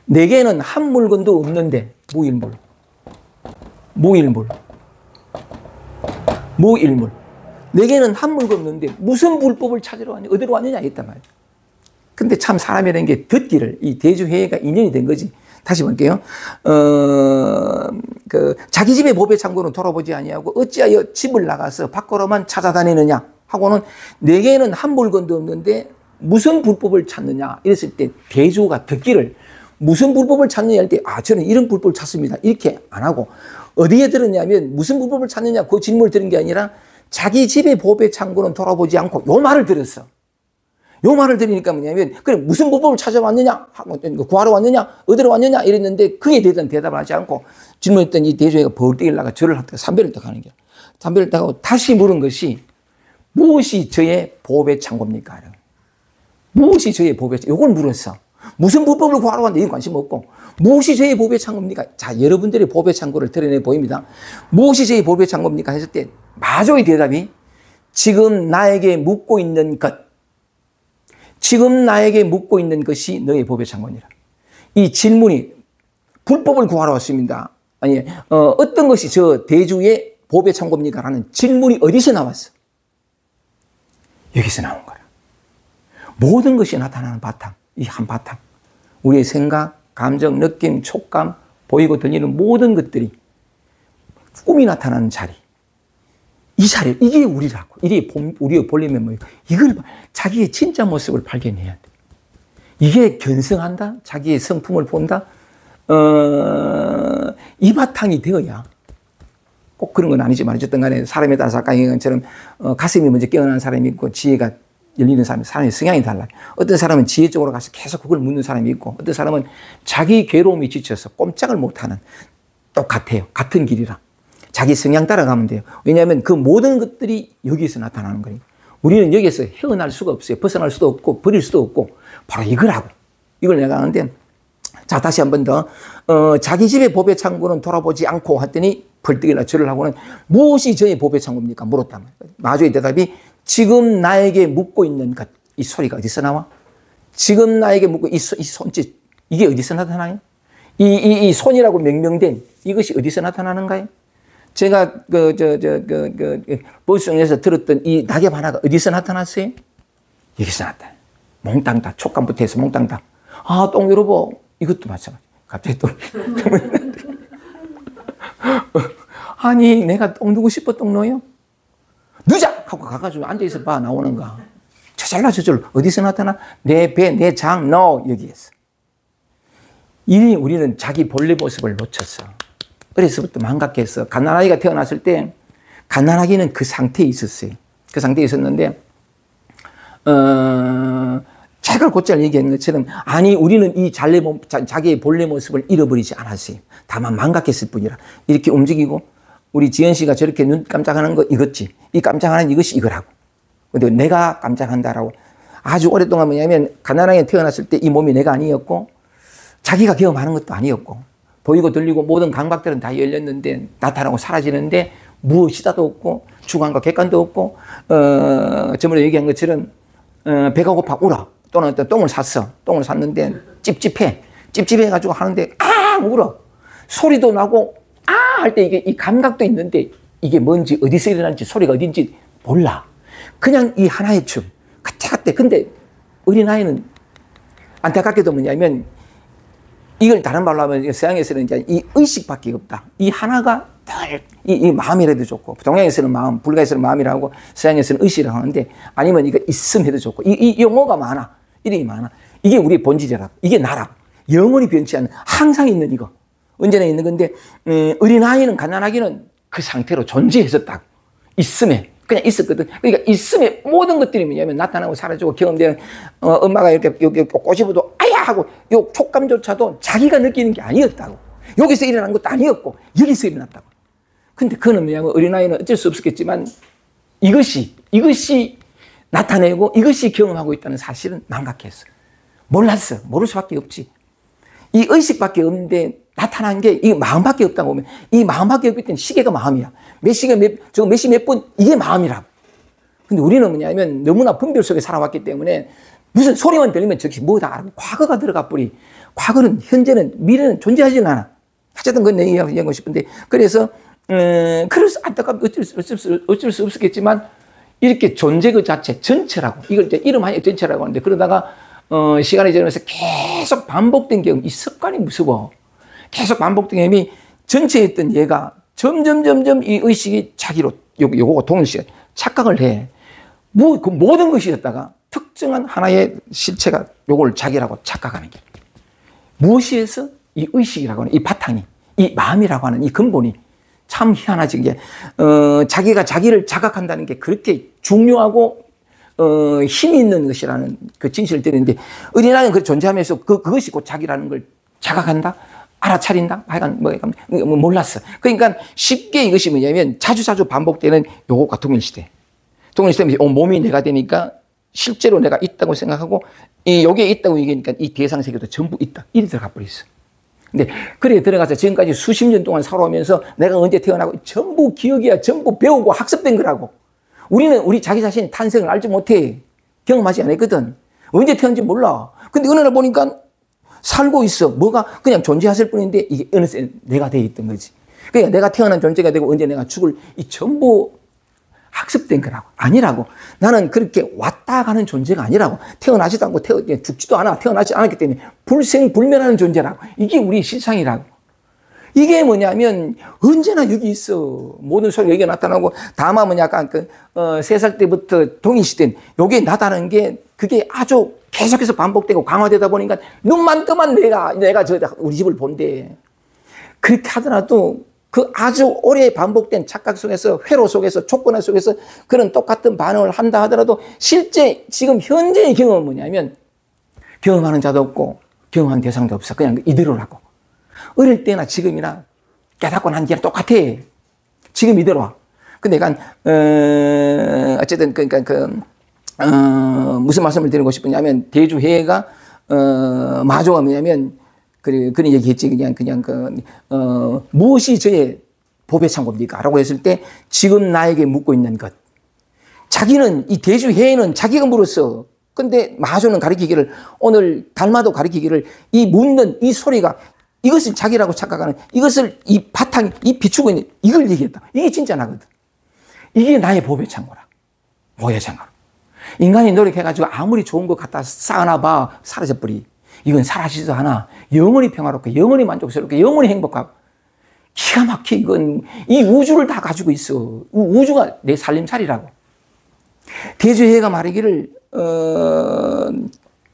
내게는 한 물건도 없는데 무일물. 내게는 한 물건 없는데 무슨 불법을 찾으러 왔냐? 어디로 왔느냐? 했단 말이에요. 근데 참 사람이라는 게 듣기를 이 대주회의가 인연이 된 거지. 다시 볼게요. 자기 집의 보배 창고는 돌아보지 아니하고 어찌하여 집을 나가서 밖으로만 찾아다니느냐 하고는 내게는 한 물건도 없는데 무슨 불법을 찾느냐 이랬을 때 대주가 듣기를 무슨 불법을 찾느냐 할 때 저는 이런 불법을 찾습니다. 이렇게 안 하고 어디에 들었냐면 무슨 불법을 찾느냐 그 질문을 들은 게 아니라 자기 집의 보배 창고는 돌아보지 않고 요 말을 들었어. 요 말을 들으니까 뭐냐면 그래 무슨 불법을 찾아왔느냐 구하러 왔느냐 어디로 왔느냐 이랬는데 그에 대한 대답을 하지 않고 질문했던 이 대주가 벌떡 일어나가 절을 하다가 삼배를 딱 하는 거야. 삼배를 딱 하고 다시 물은 것이 무엇이 저의 보배 창고입니까? 무엇이 저의 보배 창고? 이걸 물었어. 무슨 불법을 구하러 왔는데 이건 관심 없고 무엇이 저의 보배 창고입니까? 자, 여러분들의 보배 창고를 드러내 보입니다. 무엇이 저의 보배 창고입니까? 했을 때 마조의 대답이 지금 나에게 묻고 있는 것 지금 나에게 묻고 있는 것이 너의 보배 창고니라. 이 질문이 불법을 구하러 왔습니다. 아니, 어떤 것이 저 대주의 보배 창고입니까? 라는 질문이 어디서 나왔어? 여기서 나온 거라. 모든 것이 나타나는 바탕, 이 한 바탕. 우리의 생각, 감정, 느낌, 촉감, 보이고 들리는 모든 것들이 꿈이 나타나는 자리. 이 자리, 이게 우리라고. 이게 우리의 본래 면모예요. 이걸 자기의 진짜 모습을 발견해야 돼. 이게 견성한다? 자기의 성품을 본다? 이 바탕이 되어야 꼭 그런 건 아니지만 어쨌든 간에 사람에 따라서 아까 얘기한 것처럼 가슴이 먼저 깨어나는 사람이 있고 지혜가 열리는 사람의 성향이 달라요. 어떤 사람은 지혜 쪽으로 가서 계속 그걸 묻는 사람이 있고 어떤 사람은 자기 괴로움이 지쳐서 꼼짝을 못하는 똑같아요. 같은 길이라. 자기 성향 따라가면 돼요. 왜냐하면 그 모든 것들이 여기에서 나타나는 거니까. 우리는 여기에서 헤어날 수가 없어요. 벗어날 수도 없고 버릴 수도 없고 바로 이거라고. 이걸 내가 하는데 자 다시 한 번 더 자기 집의 보배 창고는 돌아보지 않고 했더니 벌떡이나 절을 하고는 무엇이 저의 보배 창고입니까? 물었단 말이에요. 마주의 대답이 지금 나에게 묻고 있는 것. 이 소리가 어디서 나와? 지금 나에게 묻고 이 손짓 이게 어디서 나타나요? 이 손이라고 명명된 이것이 어디서 나타나는가요? 제가 보수성에서 들었던 이 낙엽 하나가 어디서 나타났어요? 여기서 나타나요. 몽땅다. 촉감부터 해서 몽땅다. 똥 여러분 이것도 마찬가지. 갑자기 또 아니 내가 똥 누고 싶어 똥 넣어요? 누자! 하고 가가지고 앉아있어 봐 나오는가. 저절로 저절로 어디서 나타나? 내 배, 내 장, 너 여기에서. 이미 우리는 자기 본래 모습을 놓쳤어. 어려서부터 망각했어. 갓난아기가 태어났을 때 갓난아기는 그 상태에 있었어요. 그 상태에 있었는데 자기를 곧잘 얘기한 것처럼 아니 우리는 이 자기의 본래 모습을 잃어버리지 않았어요. 다만 망각했을 뿐이라. 이렇게 움직이고 우리 지연 씨가 저렇게 눈 깜짝하는 거 이것지. 이 깜짝하는 이것이 이거라고. 근데 내가 깜짝한다라고. 아주 오랫동안 뭐냐면 갓난아기가 태어났을 때 이 몸이 내가 아니었고 자기가 경험하는 것도 아니었고 보이고 들리고 모든 감각들은 다 열렸는데 나타나고 사라지는데 무엇이다도 없고 주관과 객관도 없고 저번에 얘기한 것처럼 배가 고파 울어. 또는 어떤 똥을 샀어. 똥을 샀는데 찝찝해가지고 하는데 울어. 소리도 나고 할 때 이게 이 감각도 있는데 이게 뭔지 어디서 일어난지 소리가 어딘지 몰라. 그냥 이 하나의 춤 그때 근데 어린아이는 안타깝게도 뭐냐면 이걸 다른 말로 하면 서양에서는 이제 이 의식밖에 없다. 이 하나가 이 마음이라도 좋고 동양에서는 마음, 불가에서는 마음이라고 서양에서는 의식이라고 하는데 아니면 이거 있음 해도 좋고 이 용어가 많아. 이름이 많아. 이게 우리의 본질이라고. 이게 나라고. 영원히 변치 않는 항상 있는 이거. 언제나 있는 건데 어린아이는 갓난아기는 그 상태로 존재했었다고. 있음에. 그냥 있었거든. 그러니까 있음에 모든 것들이 뭐냐면 나타나고 사라지고 경험되는 엄마가 이렇게 꼬집어도 아야 하고 요 촉감조차도 자기가 느끼는 게 아니었다고. 여기서 일어난 것도 아니었고 여기서 일어났다고. 근데 그는 뭐냐면 어린아이는 어쩔 수 없었겠지만 이것이 나타내고 이것이 경험하고 있다는 사실은 망각했어. 몰랐어. 모를 수밖에 없지. 이 의식밖에 없는데 나타난 게 이 마음밖에 없다고 보면 이 마음밖에 없기 때문에 시계가 마음이야. 몇 시간 몇 시 몇 분 이게 마음이라고. 근데 우리는 뭐냐면 너무나 분별 속에 살아왔기 때문에 무슨 소리만 들리면 저것이 뭐다 알고 과거가 들어가 버리. 과거는 현재는 미래는 존재하지는 않아. 어쨌든 그건 내 얘기하고 싶은데 그래서 그래서 안타깝게 어쩔 수 없었겠지만 이렇게 존재 그 자체 전체라고 이걸 이제 이름 하에 전체라고 하는데 그러다가 시간이 지나면서 계속 반복된 경험, 이 습관이 무서워. 계속 반복된 경험이 전체에 있던 얘가 점점 이 의식이 자기로, 요거가 동일시에 착각을 해. 그 모든 것이었다가 특정한 하나의 실체가 요걸 자기라고 착각하는 게. 무엇이에서? 이 의식이라고 하는 이 바탕이, 이 마음이라고 하는 이 근본이 참 희한하지. 이게, 자기가 자기를 자각한다는 게 그렇게 중요하고, 힘이 있는 것이라는 그 진실을 드리는데, 어린아이는 그 존재하면서 그것이 곧 자기라는 걸 자각한다? 알아차린다? 하여간 몰랐어. 그러니까 쉽게 이것이 뭐냐면 자주 반복되는 요것과 동일시대. 동일시대면 몸이 내가 되니까 실제로 내가 있다고 생각하고, 여기에 있다고 얘기하니까 이 대상세계도 전부 있다. 이리 들어가 버렸어. 근데 그래 들어가서 지금까지 수십 년 동안 살아오면서 내가 언제 태어나고 전부 기억이야. 전부 배우고 학습된 거라고. 우리는 우리 자기 자신의 탄생을 알지 못해. 경험하지 않았거든. 언제 태어난지 몰라. 근데 어느 날 보니까 살고 있어. 뭐가 그냥 존재했을 뿐인데 이게 어느새 내가 돼 있던 거지. 그러니까 내가 태어난 존재가 되고 언제 내가 죽을 이 전부 학습된 거라고. 아니라고. 나는 그렇게 왔다 가는 존재가 아니라고. 태어나지도 않고 죽지도 않아. 태어나지 않았기 때문에 불생불멸하는 존재라고. 이게 우리 실상이라고. 이게 뭐냐면 언제나 여기 있어. 모든 소리가 여기에 나타나고 다만 뭐냐 약간 3살 때부터 동일시된 요게 나타나는 게 그게 아주 계속해서 반복되고 강화되다 보니까 눈만 뜨면 내가 우리 집을 본대. 그렇게 하더라도 그 아주 오래 반복된 착각 속에서, 회로 속에서, 촉구나 속에서 그런 똑같은 반응을 한다 하더라도 실제 지금 현재의 경험은 뭐냐면 경험하는 자도 없고 경험한 대상도 없어. 그냥 이대로라고. 어릴 때나 지금이나 깨닫고 난 뒤랑 똑같아. 지금 이대로. 근데 어쨌든 무슨 말씀을 드리고 싶으냐면 대주회가 마조가 뭐냐면 그런 얘기했지. 무엇이 저의 보배 창고입니까? 라고 했을 때 지금 나에게 묻고 있는 것. 자기는 이 대주회에는 자기가 물었어. 근데 마조는 가르치기를 오늘 달마도 가르치기를 이 묻는 이 소리가 이것을 자기라고 착각하는 이것을 이 바탕 이 비추고 있는 이걸 얘기했다. 이게 진짜 나거든. 이게 나의 보배 창고라. 보배 창고. 인간이 노력해가지고 아무리 좋은 것 갖다 쌓아놔봐 사라져버리. 이건 사라지지도 않아. 영원히 평화롭고 영원히 만족스럽고 영원히 행복하고 기가 막히게 이건 이 우주를 다 가지고 있어. 우주가 내 살림살이라고. 대주회가 말하기를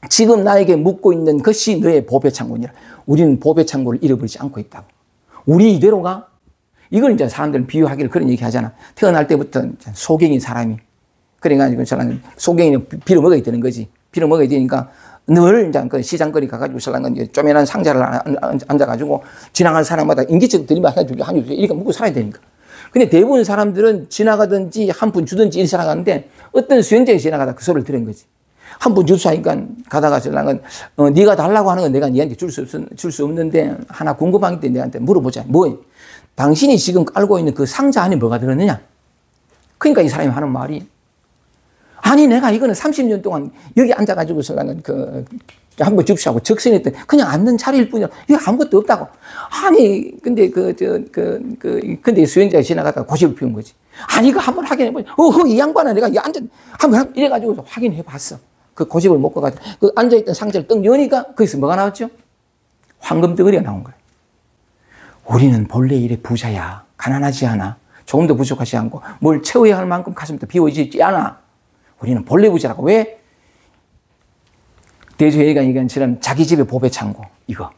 지금 나에게 묻고 있는 것이 너의 보배창고니라. 우리는 보배창고를 잃어버리지 않고 있다고. 우리 이대로가 이걸 이제 사람들은 비유하기를 그런 얘기 하잖아. 태어날 때부터 소경인 사람이 그래가지고 저는 소경이는 빌어먹어야 되는 거지. 빌어먹어야 되니까 늘 이제 그 시장거리 가가지고 설랑은 쪼매난 상자를 앉아가지고 지나가는 사람마다 인기척 들이면 하나 주고 이렇게 먹고 살아야 되니까. 근데 대부분 사람들은 지나가든지 한 푼 주든지 이렇게 살아가는데 어떤 수행자가 지나가다 그 소리를 들은 거지. 한 푼 주소 하니까 가다가 설랑은 네가 달라고 하는 건 내가 니한테 줄 수 없는데 하나 궁금한 게 내한테 물어보자. 뭐 당신이 지금 깔고 있는 그 상자 안에 뭐가 들었느냐? 그러니까 이 사람이 하는 말이 아니 내가 이거는 30년 동안 여기 앉아가지고 설랑은 한번 줍시하고 적신했더니 그냥 앉는 자리일 뿐이야. 여기 아무것도 없다고. 아니 근데 근데 수행자가 지나가다가 고집을 피운 거지. 아니 이거 한번 확인해보자. 이 양반은 내가 앉아 한번 이래가지고 확인해봤어. 그 고집을 못 가가지고 그 앉아있던 상자를 떡 여니까 거기서 뭐가 나왔죠? 황금 덩어리가 나온 거야. 우리는 본래 이래 부자야. 가난하지 않아. 조금도 부족하지 않고 뭘 채워야 할 만큼 가슴도 비워지지 않아. 우리는 본래 부자라고. 왜? 대주회가 얘기한 자기 집의 보배 창고 이거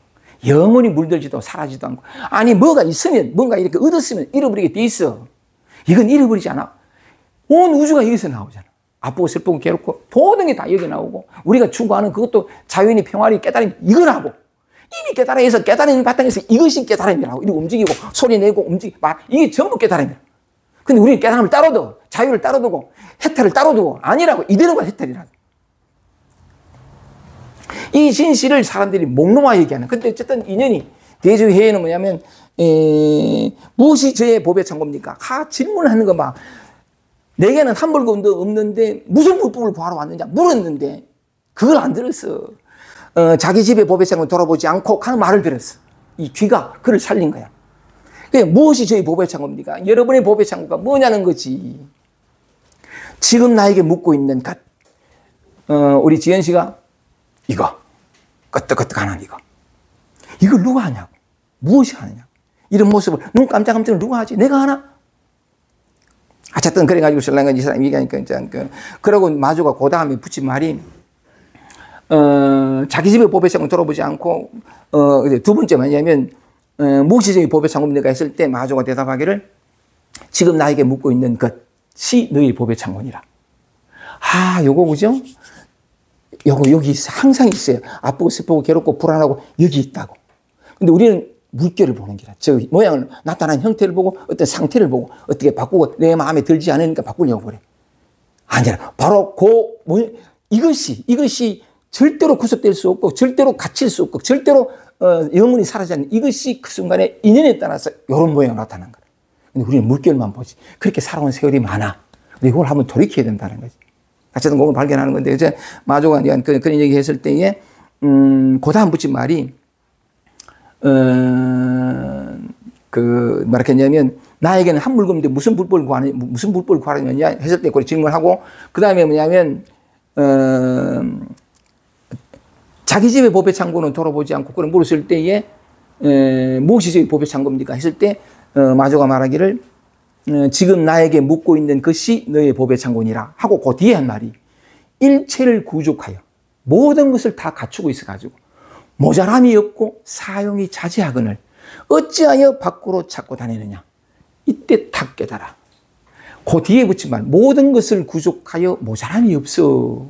영원히 물들지도 사라지도 않고 아니 뭐가 있으면 뭔가 이렇게 얻었으면 잃어버리게 돼 있어. 이건 잃어버리지 않아. 온 우주가 여기서 나오잖아. 아프고 슬프고 괴롭고 모든 게 다 여기 나오고 우리가 추구하는 그것도 자연이 평화리 깨달음 이거라고. 이미 깨달아서 깨달은 바탕에서 이것이 깨달음이라고. 이렇게 움직이고 소리 내고 움직이고 말 이게 전부 깨달음이야. 근데 우리는 깨달음을 따로 둬. 자유를 따로 두고 혜택을 따로 두고 아니라고. 이대로가 혜택이라고. 이 진실을 사람들이 목놓아 얘기하는. 근데 어쨌든 인연이 대주회에는 뭐냐면 무엇이 저의 보배 창고입니까? 질문을 하는 거 봐. 내게는 한 물건도 없는데 무슨 물품을 구하러 왔느냐 물었는데 그걸 안 들었어. 자기 집의 보배 창고를 돌아보지 않고 하는 말을 들었어. 이 귀가 그를 살린 거야. 그러니까 무엇이 저희 보배 창고입니까? 여러분의 보배 창고가 뭐냐는 거지. 지금 나에게 묻고 있는 것. 우리 지연 씨가 이거. 끄떡끄떡하는 이거. 이걸 누가 하냐고. 무엇이 하느냐고. 이런 모습을 눈 깜짝깜짝 누가 하지? 내가 하나? 어쨌든 그래가지고 신랑은 이 사람이 얘기하니까 그러고 마주가 그 다음에 붙인 말이 자기 집의 보배 창고 돌아보지 않고 두 번째 뭐냐면 무시적인 보배 창고입니까 내가 했을 때 마주가 대답하기를 지금 나에게 묻고 있는 것이 너희 보배 창고니라. 아, 요거 그죠? 요거 여기 항상 있어요. 아프고 슬프고 괴롭고 불안하고 여기 있다고. 근데 우리는 물결을 보는 기라. 저 모양을 나타난 형태를 보고 어떤 상태를 보고 어떻게 바꾸고 내 마음에 들지 않으니까 바꾸려고 그래. 아니라 바로 이것이 절대로 구속될 수 없고 절대로 갇힐 수 없고 절대로 영원히 사라지지 않는 이것이 그 순간에 인연에 따라서 이런 모양으로 나타난 거야. 근데 우리는 물결만 보지. 그렇게 살아온 세월이 많아. 근데 이걸 한번 돌이켜야 된다는 거지. 어쨌든 그걸 발견하는 건데 이제 마조가 그런 얘기 했을 때에 그 다음 붙인 말이 뭐랬겠냐면, 나에게는 한 물건인데 무슨 불법을 구하느냐 했을 때, 그걸 질문하고, 그 다음에 뭐냐면, 자기 집의 보배 창고는 돌아보지 않고, 그걸 물었을 때에, 무엇이 저희 보배 창고입니까? 했을 때, 마조가 말하기를, 지금 나에게 묻고 있는 것이 너의 보배 창고니라 하고, 그 뒤에 한 말이, 일체를 구족하여, 모든 것을 다 갖추고 있어가지고, 모자람이 없고 사용이 자제하거늘 어찌하여 밖으로 찾고 다니느냐. 이때 탁 깨달아. 그 뒤에 붙인 말, 모든 것을 구족하여 모자람이 없어.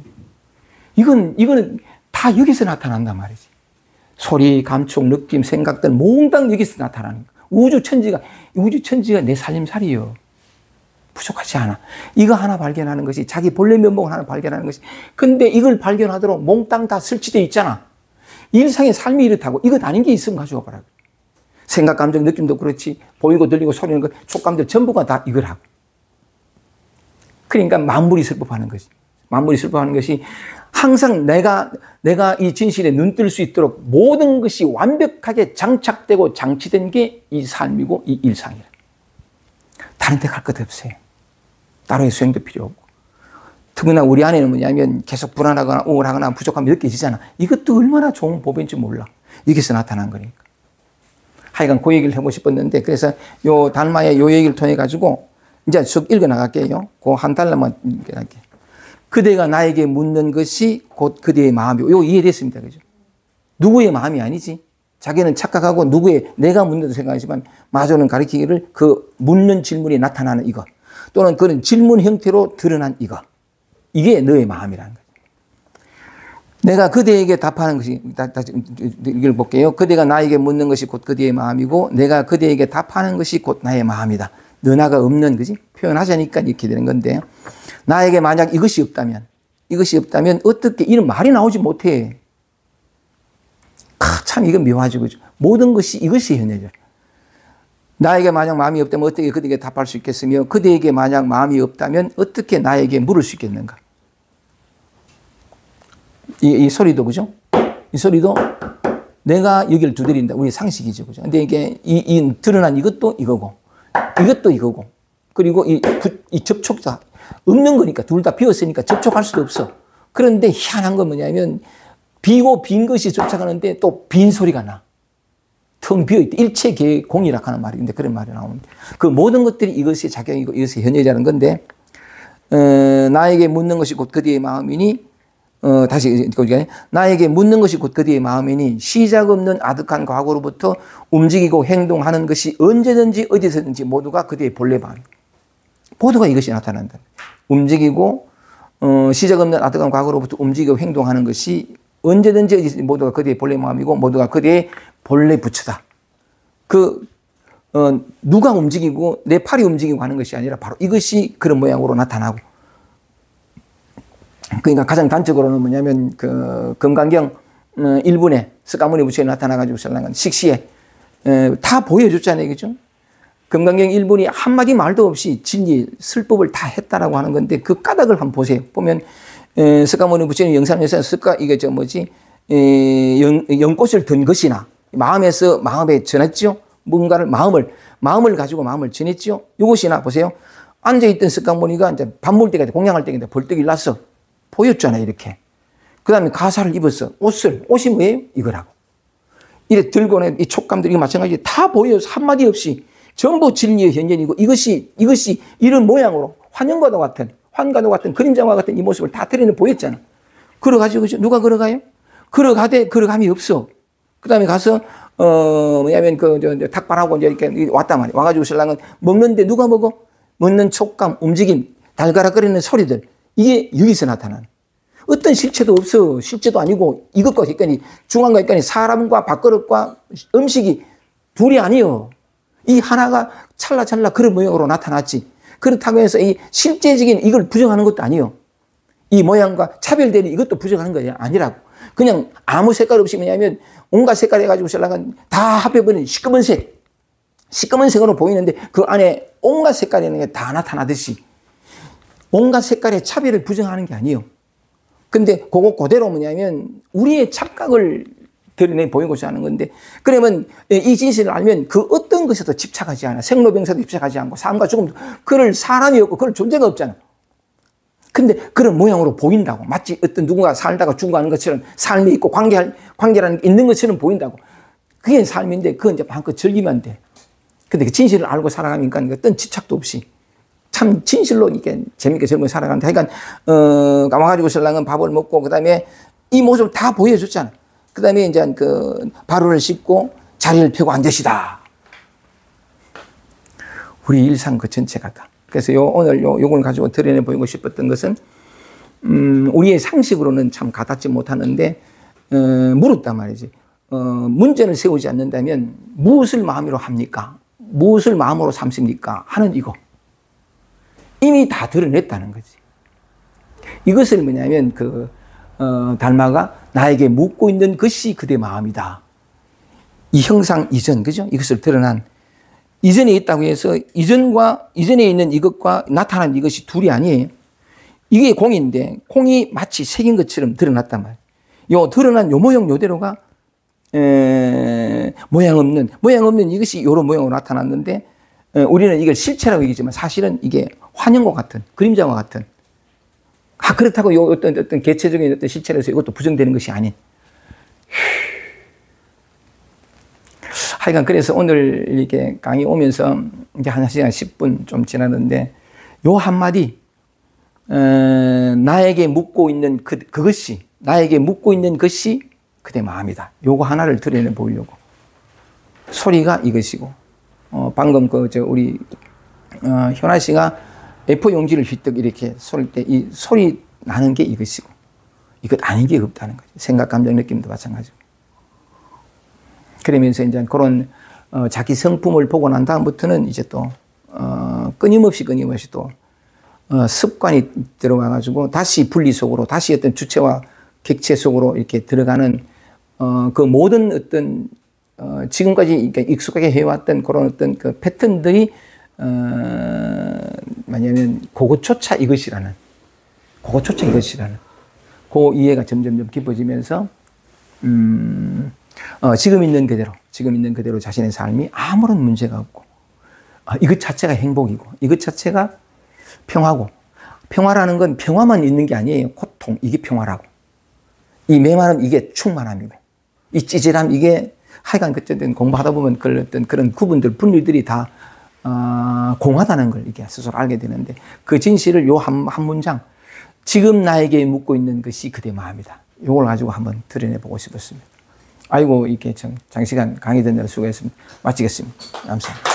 이거는 다 여기서 나타난단 말이지. 소리, 감촉, 느낌, 생각들 몽땅 여기서 나타나는 거야. 우주 천지가 내 살림살이요. 부족하지 않아. 이거 하나 발견하는 것이, 자기 본래 면목을 하나 발견하는 것이. 근데 이걸 발견하도록 몽땅 다 설치되어 있잖아. 일상의 삶이 이렇다고 이것 아닌 게 있으면 가져와 봐라. 생각, 감정, 느낌도 그렇지. 보이고 들리고 소리는 것, 촉감들 전부가 다 이걸 하고. 그러니까 만물이 슬퍼하는 것이. 만물이 슬퍼하는 것이 항상 내가 이 진실에 눈 뜰 수 있도록 모든 것이 완벽하게 장착되고 장치된 게 이 삶이고 이 일상이라. 다른 데 갈 것 없어요. 따로의 수행도 필요 없고. 특히나 우리 안에는 뭐냐면 계속 불안하거나 우울하거나 부족함이 느껴지잖아. 이것도 얼마나 좋은 법인지 몰라. 여기서 나타난 거니까. 하여간 그 얘기를 해보고 싶었는데, 그래서 요 달마의 요 얘기를 통해 가지고 이제 쭉 읽어 나갈게요. 그 한 달러만 읽어 나갈게요. 그대가 나에게 묻는 것이 곧 그대의 마음이요. 요 이해됐습니다. 그죠? 누구의 마음이 아니지. 자기는 착각하고 내가 묻는다고 생각하지만 마저는 가리키기를 그 묻는 질문이 나타나는 이것 또는 그런 질문 형태로 드러난 이것. 이게 너의 마음이라는 거예요. 내가 그대에게 답하는 것이, 다시 읽어볼게요. 그대가 나에게 묻는 것이 곧 그대의 마음이고, 내가 그대에게 답하는 것이 곧 나의 마음이다. 너나가 없는 거지. 표현하자니까 이렇게 되는 건데, 나에게 만약 이것이 없다면 어떻게 이런 말이 나오지 못해. 참 이건 묘하지, 그죠? 모든 것이 이것이 현재죠. 나에게 만약 마음이 없다면 어떻게 그대에게 답할 수 있겠으며, 그대에게 만약 마음이 없다면 어떻게 나에게 물을 수 있겠는가? 이 소리도, 그죠? 이 소리도 내가 여기를 두드린다. 우리 상식이죠, 그죠? 근데 이게 이 드러난 이것도 이거고, 그리고 이 접촉도 없는 거니까, 둘 다 비었으니까 접촉할 수도 없어. 그런데 희한한 건 뭐냐면, 비고 빈 것이 접촉하는데 또 빈 소리가 나. 텅 비어있다. 일체 공이라 하는 말인데 그런 말이 나오는데 그 모든 것들이 이것이 작용이고 이것이 현재라는 건데 나에게 묻는 것이 곧 그대의 마음이니 다시 읽어볼게요. 나에게 묻는 것이 곧 그대의 마음이니 시작 없는 아득한 과거로부터 움직이고 행동하는 것이 언제든지 어디서든지 모두가 그대의 본래 마음. 모두가 이것이 나타난다. 움직이고 시작 없는 아득한 과거로부터 움직이고 행동하는 것이 언제든지 어디서든지 모두가 그대의 본래 마음이고 모두가 그대의 본래 부처다. 누가 움직이고 내 팔이 움직이고 하는 것이 아니라 바로 이것이 그런 모양으로 나타나고. 그러니까 가장 단적으로는 뭐냐면 금강경 1분에 스가모니 부처에 나타나가지고 식시에 다 보여줬잖아요. 그죠? 금강경 1분이 한마디 말도 없이 진리, 설법을 다 했다라고 하는 건데 그 까닭을 한번 보세요. 보면 스가모니 부처는 영상에서 연꽃을 든 것이나 마음에 전했죠. 뭔가를 마음을 가지고 마음을 전했죠. 이것이나 보세요. 앉아있던 스가모니가 이제 밥 먹을 때가 공양할 때가 벌떡 일어났어. 보였잖아요. 이렇게. 그 다음에 가사를 입었어. 옷이 뭐예요? 이거라고. 이래 들고는 이 촉감들이 마찬가지 다 보여서 한마디 없이 전부 진리의 현현이고 이것이 이런 모양으로 환영과도 같은 그림자와 같은 이 모습을 다 드러내 보였잖아. 걸어가지고 누가 걸어가요? 걸어감이 없어. 그 다음에 가서 뭐냐면 닭발하고 이제 이렇게 왔단 말이야. 와가지고 신랑은 먹는데 누가 먹어? 먹는 촉감, 움직임, 달가락거리는 소리들. 이게 여기서 나타나는. 어떤 실체도 없어. 실체도 아니고 이것과 그러니까 중앙과 그러니까 사람과 밥그릇과 음식이 둘이 아니요. 이 하나가 찰나찰나 그런 모양으로 나타났지. 그렇다고 해서 이 실제적인 이걸 부정하는 것도 아니요. 이 모양과 차별되는 이것도 부정하는 거예요. 아니라고. 그냥 아무 색깔 없이 뭐냐면 온갖 색깔 해가지고 신랑은 다 합해버린 시꺼먼 색으로 보이는데 그 안에 온갖 색깔이라는 게 다 나타나듯이 온갖 색깔의 차별을 부정하는 게 아니에요. 근데 그거 그대로 뭐냐면 우리의 착각을 드러내 보이고자 하는 건데 그러면 이 진실을 알면 그 어떤 것에도 집착하지 않아. 생로병사도 집착하지 않고 삶과 죽음도 그럴 사람이 없고 그럴 존재가 없잖아. 근데 그런 모양으로 보인다고. 마치 어떤 누군가 살다가 죽어가는 것처럼 삶이 있고 관계라는 게 있는 것처럼 보인다고. 그게 삶인데 그건 이제 마음껏 즐기면 돼. 근데 그 진실을 알고 살아가니까 어떤 집착도 없이 참 진실로 이렇게 재밌게 젊게 살아간다. 그러니까 와가지고 신랑은 밥을 먹고 그다음에 이 모습을 다 보여줬잖아. 그다음에 이제 그 바로를 씻고 자리를 펴고 앉으시다. 우리 일상 그 전체가 다. 그래서 오늘 요걸 가지고 드러내 보이고 싶었던 것은 우리의 상식으로는 참 가닿지 못하는데 물었단 말이지. 문제를 세우지 않는다면 무엇을 마음으로 합니까? 무엇을 마음으로 삼습니까? 하는 이거. 이미 다 드러냈다는 거지. 이것을 뭐냐면 달마가 나에게 묻고 있는 것이 그대 마음이다. 이 형상 이전, 그죠? 이것을 드러난 이전에 있다고 해서 이전에 있는 이것과 나타난 이것이 둘이 아니에요. 이게 공인데 공이 마치 색인 것처럼 드러났단 말이에요. 드러난 요 모형 요대로가 모양 없는 이것이 이런 모양으로 나타났는데 우리는 이걸 실체라고 얘기하지만 사실은 이게 환영과 같은 그림자와 같은 그렇다고 요 어떤 개체적인 어떤 실체로서 이것도 부정되는 것이 아닌. 하여간 그래서 오늘 이렇게 강의 오면서 이제 1시간 10분 좀 지났는데 요 한마디 나에게 묻고 있는 나에게 묻고 있는 것이 그대 마음이다. 요거 하나를 드러내 보이려고. 소리가 이것이고 방금 우리 현아 씨가 A4 용지를 휘떡 이렇게 쏠 때 이 소리 나는 게 이것이고 이것 아닌 게 없다는 거죠. 생각, 감정, 느낌도 마찬가지고. 그러면서 이제 그런 자기 성품을 보고 난 다음부터는 이제 또 끊임없이 또 습관이 들어와가지고 다시 분리 속으로 다시 어떤 주체와 객체 속으로 이렇게 들어가는 그 모든 어떤 지금까지 익숙하게 해왔던 그런 어떤 그 패턴들이 뭐냐면 그것조차 이것이라는 그 이해가 점점 깊어지면서 지금 있는 그대로 자신의 삶이 아무런 문제가 없고 이것 자체가 행복이고 이것 자체가 평화고 평화라는 건 평화만 있는 게 아니에요. 고통 이게 평화라고. 이 메마름 이게 충만함이고 이 찌질함 이게 하여간 그때는 공부하다 보면 그런 구분들 분류들이 다 공하다는 걸 이게 스스로 알게 되는데 그 진실을 요 한 문장 지금 나에게 묻고 있는 것이 그대 마음이다. 요걸 가지고 한번 드러내보고 싶었습니다. 아이고 이렇게 장시간 강의 듣느라 수고했습니다. 마치겠습니다. 감사합니다.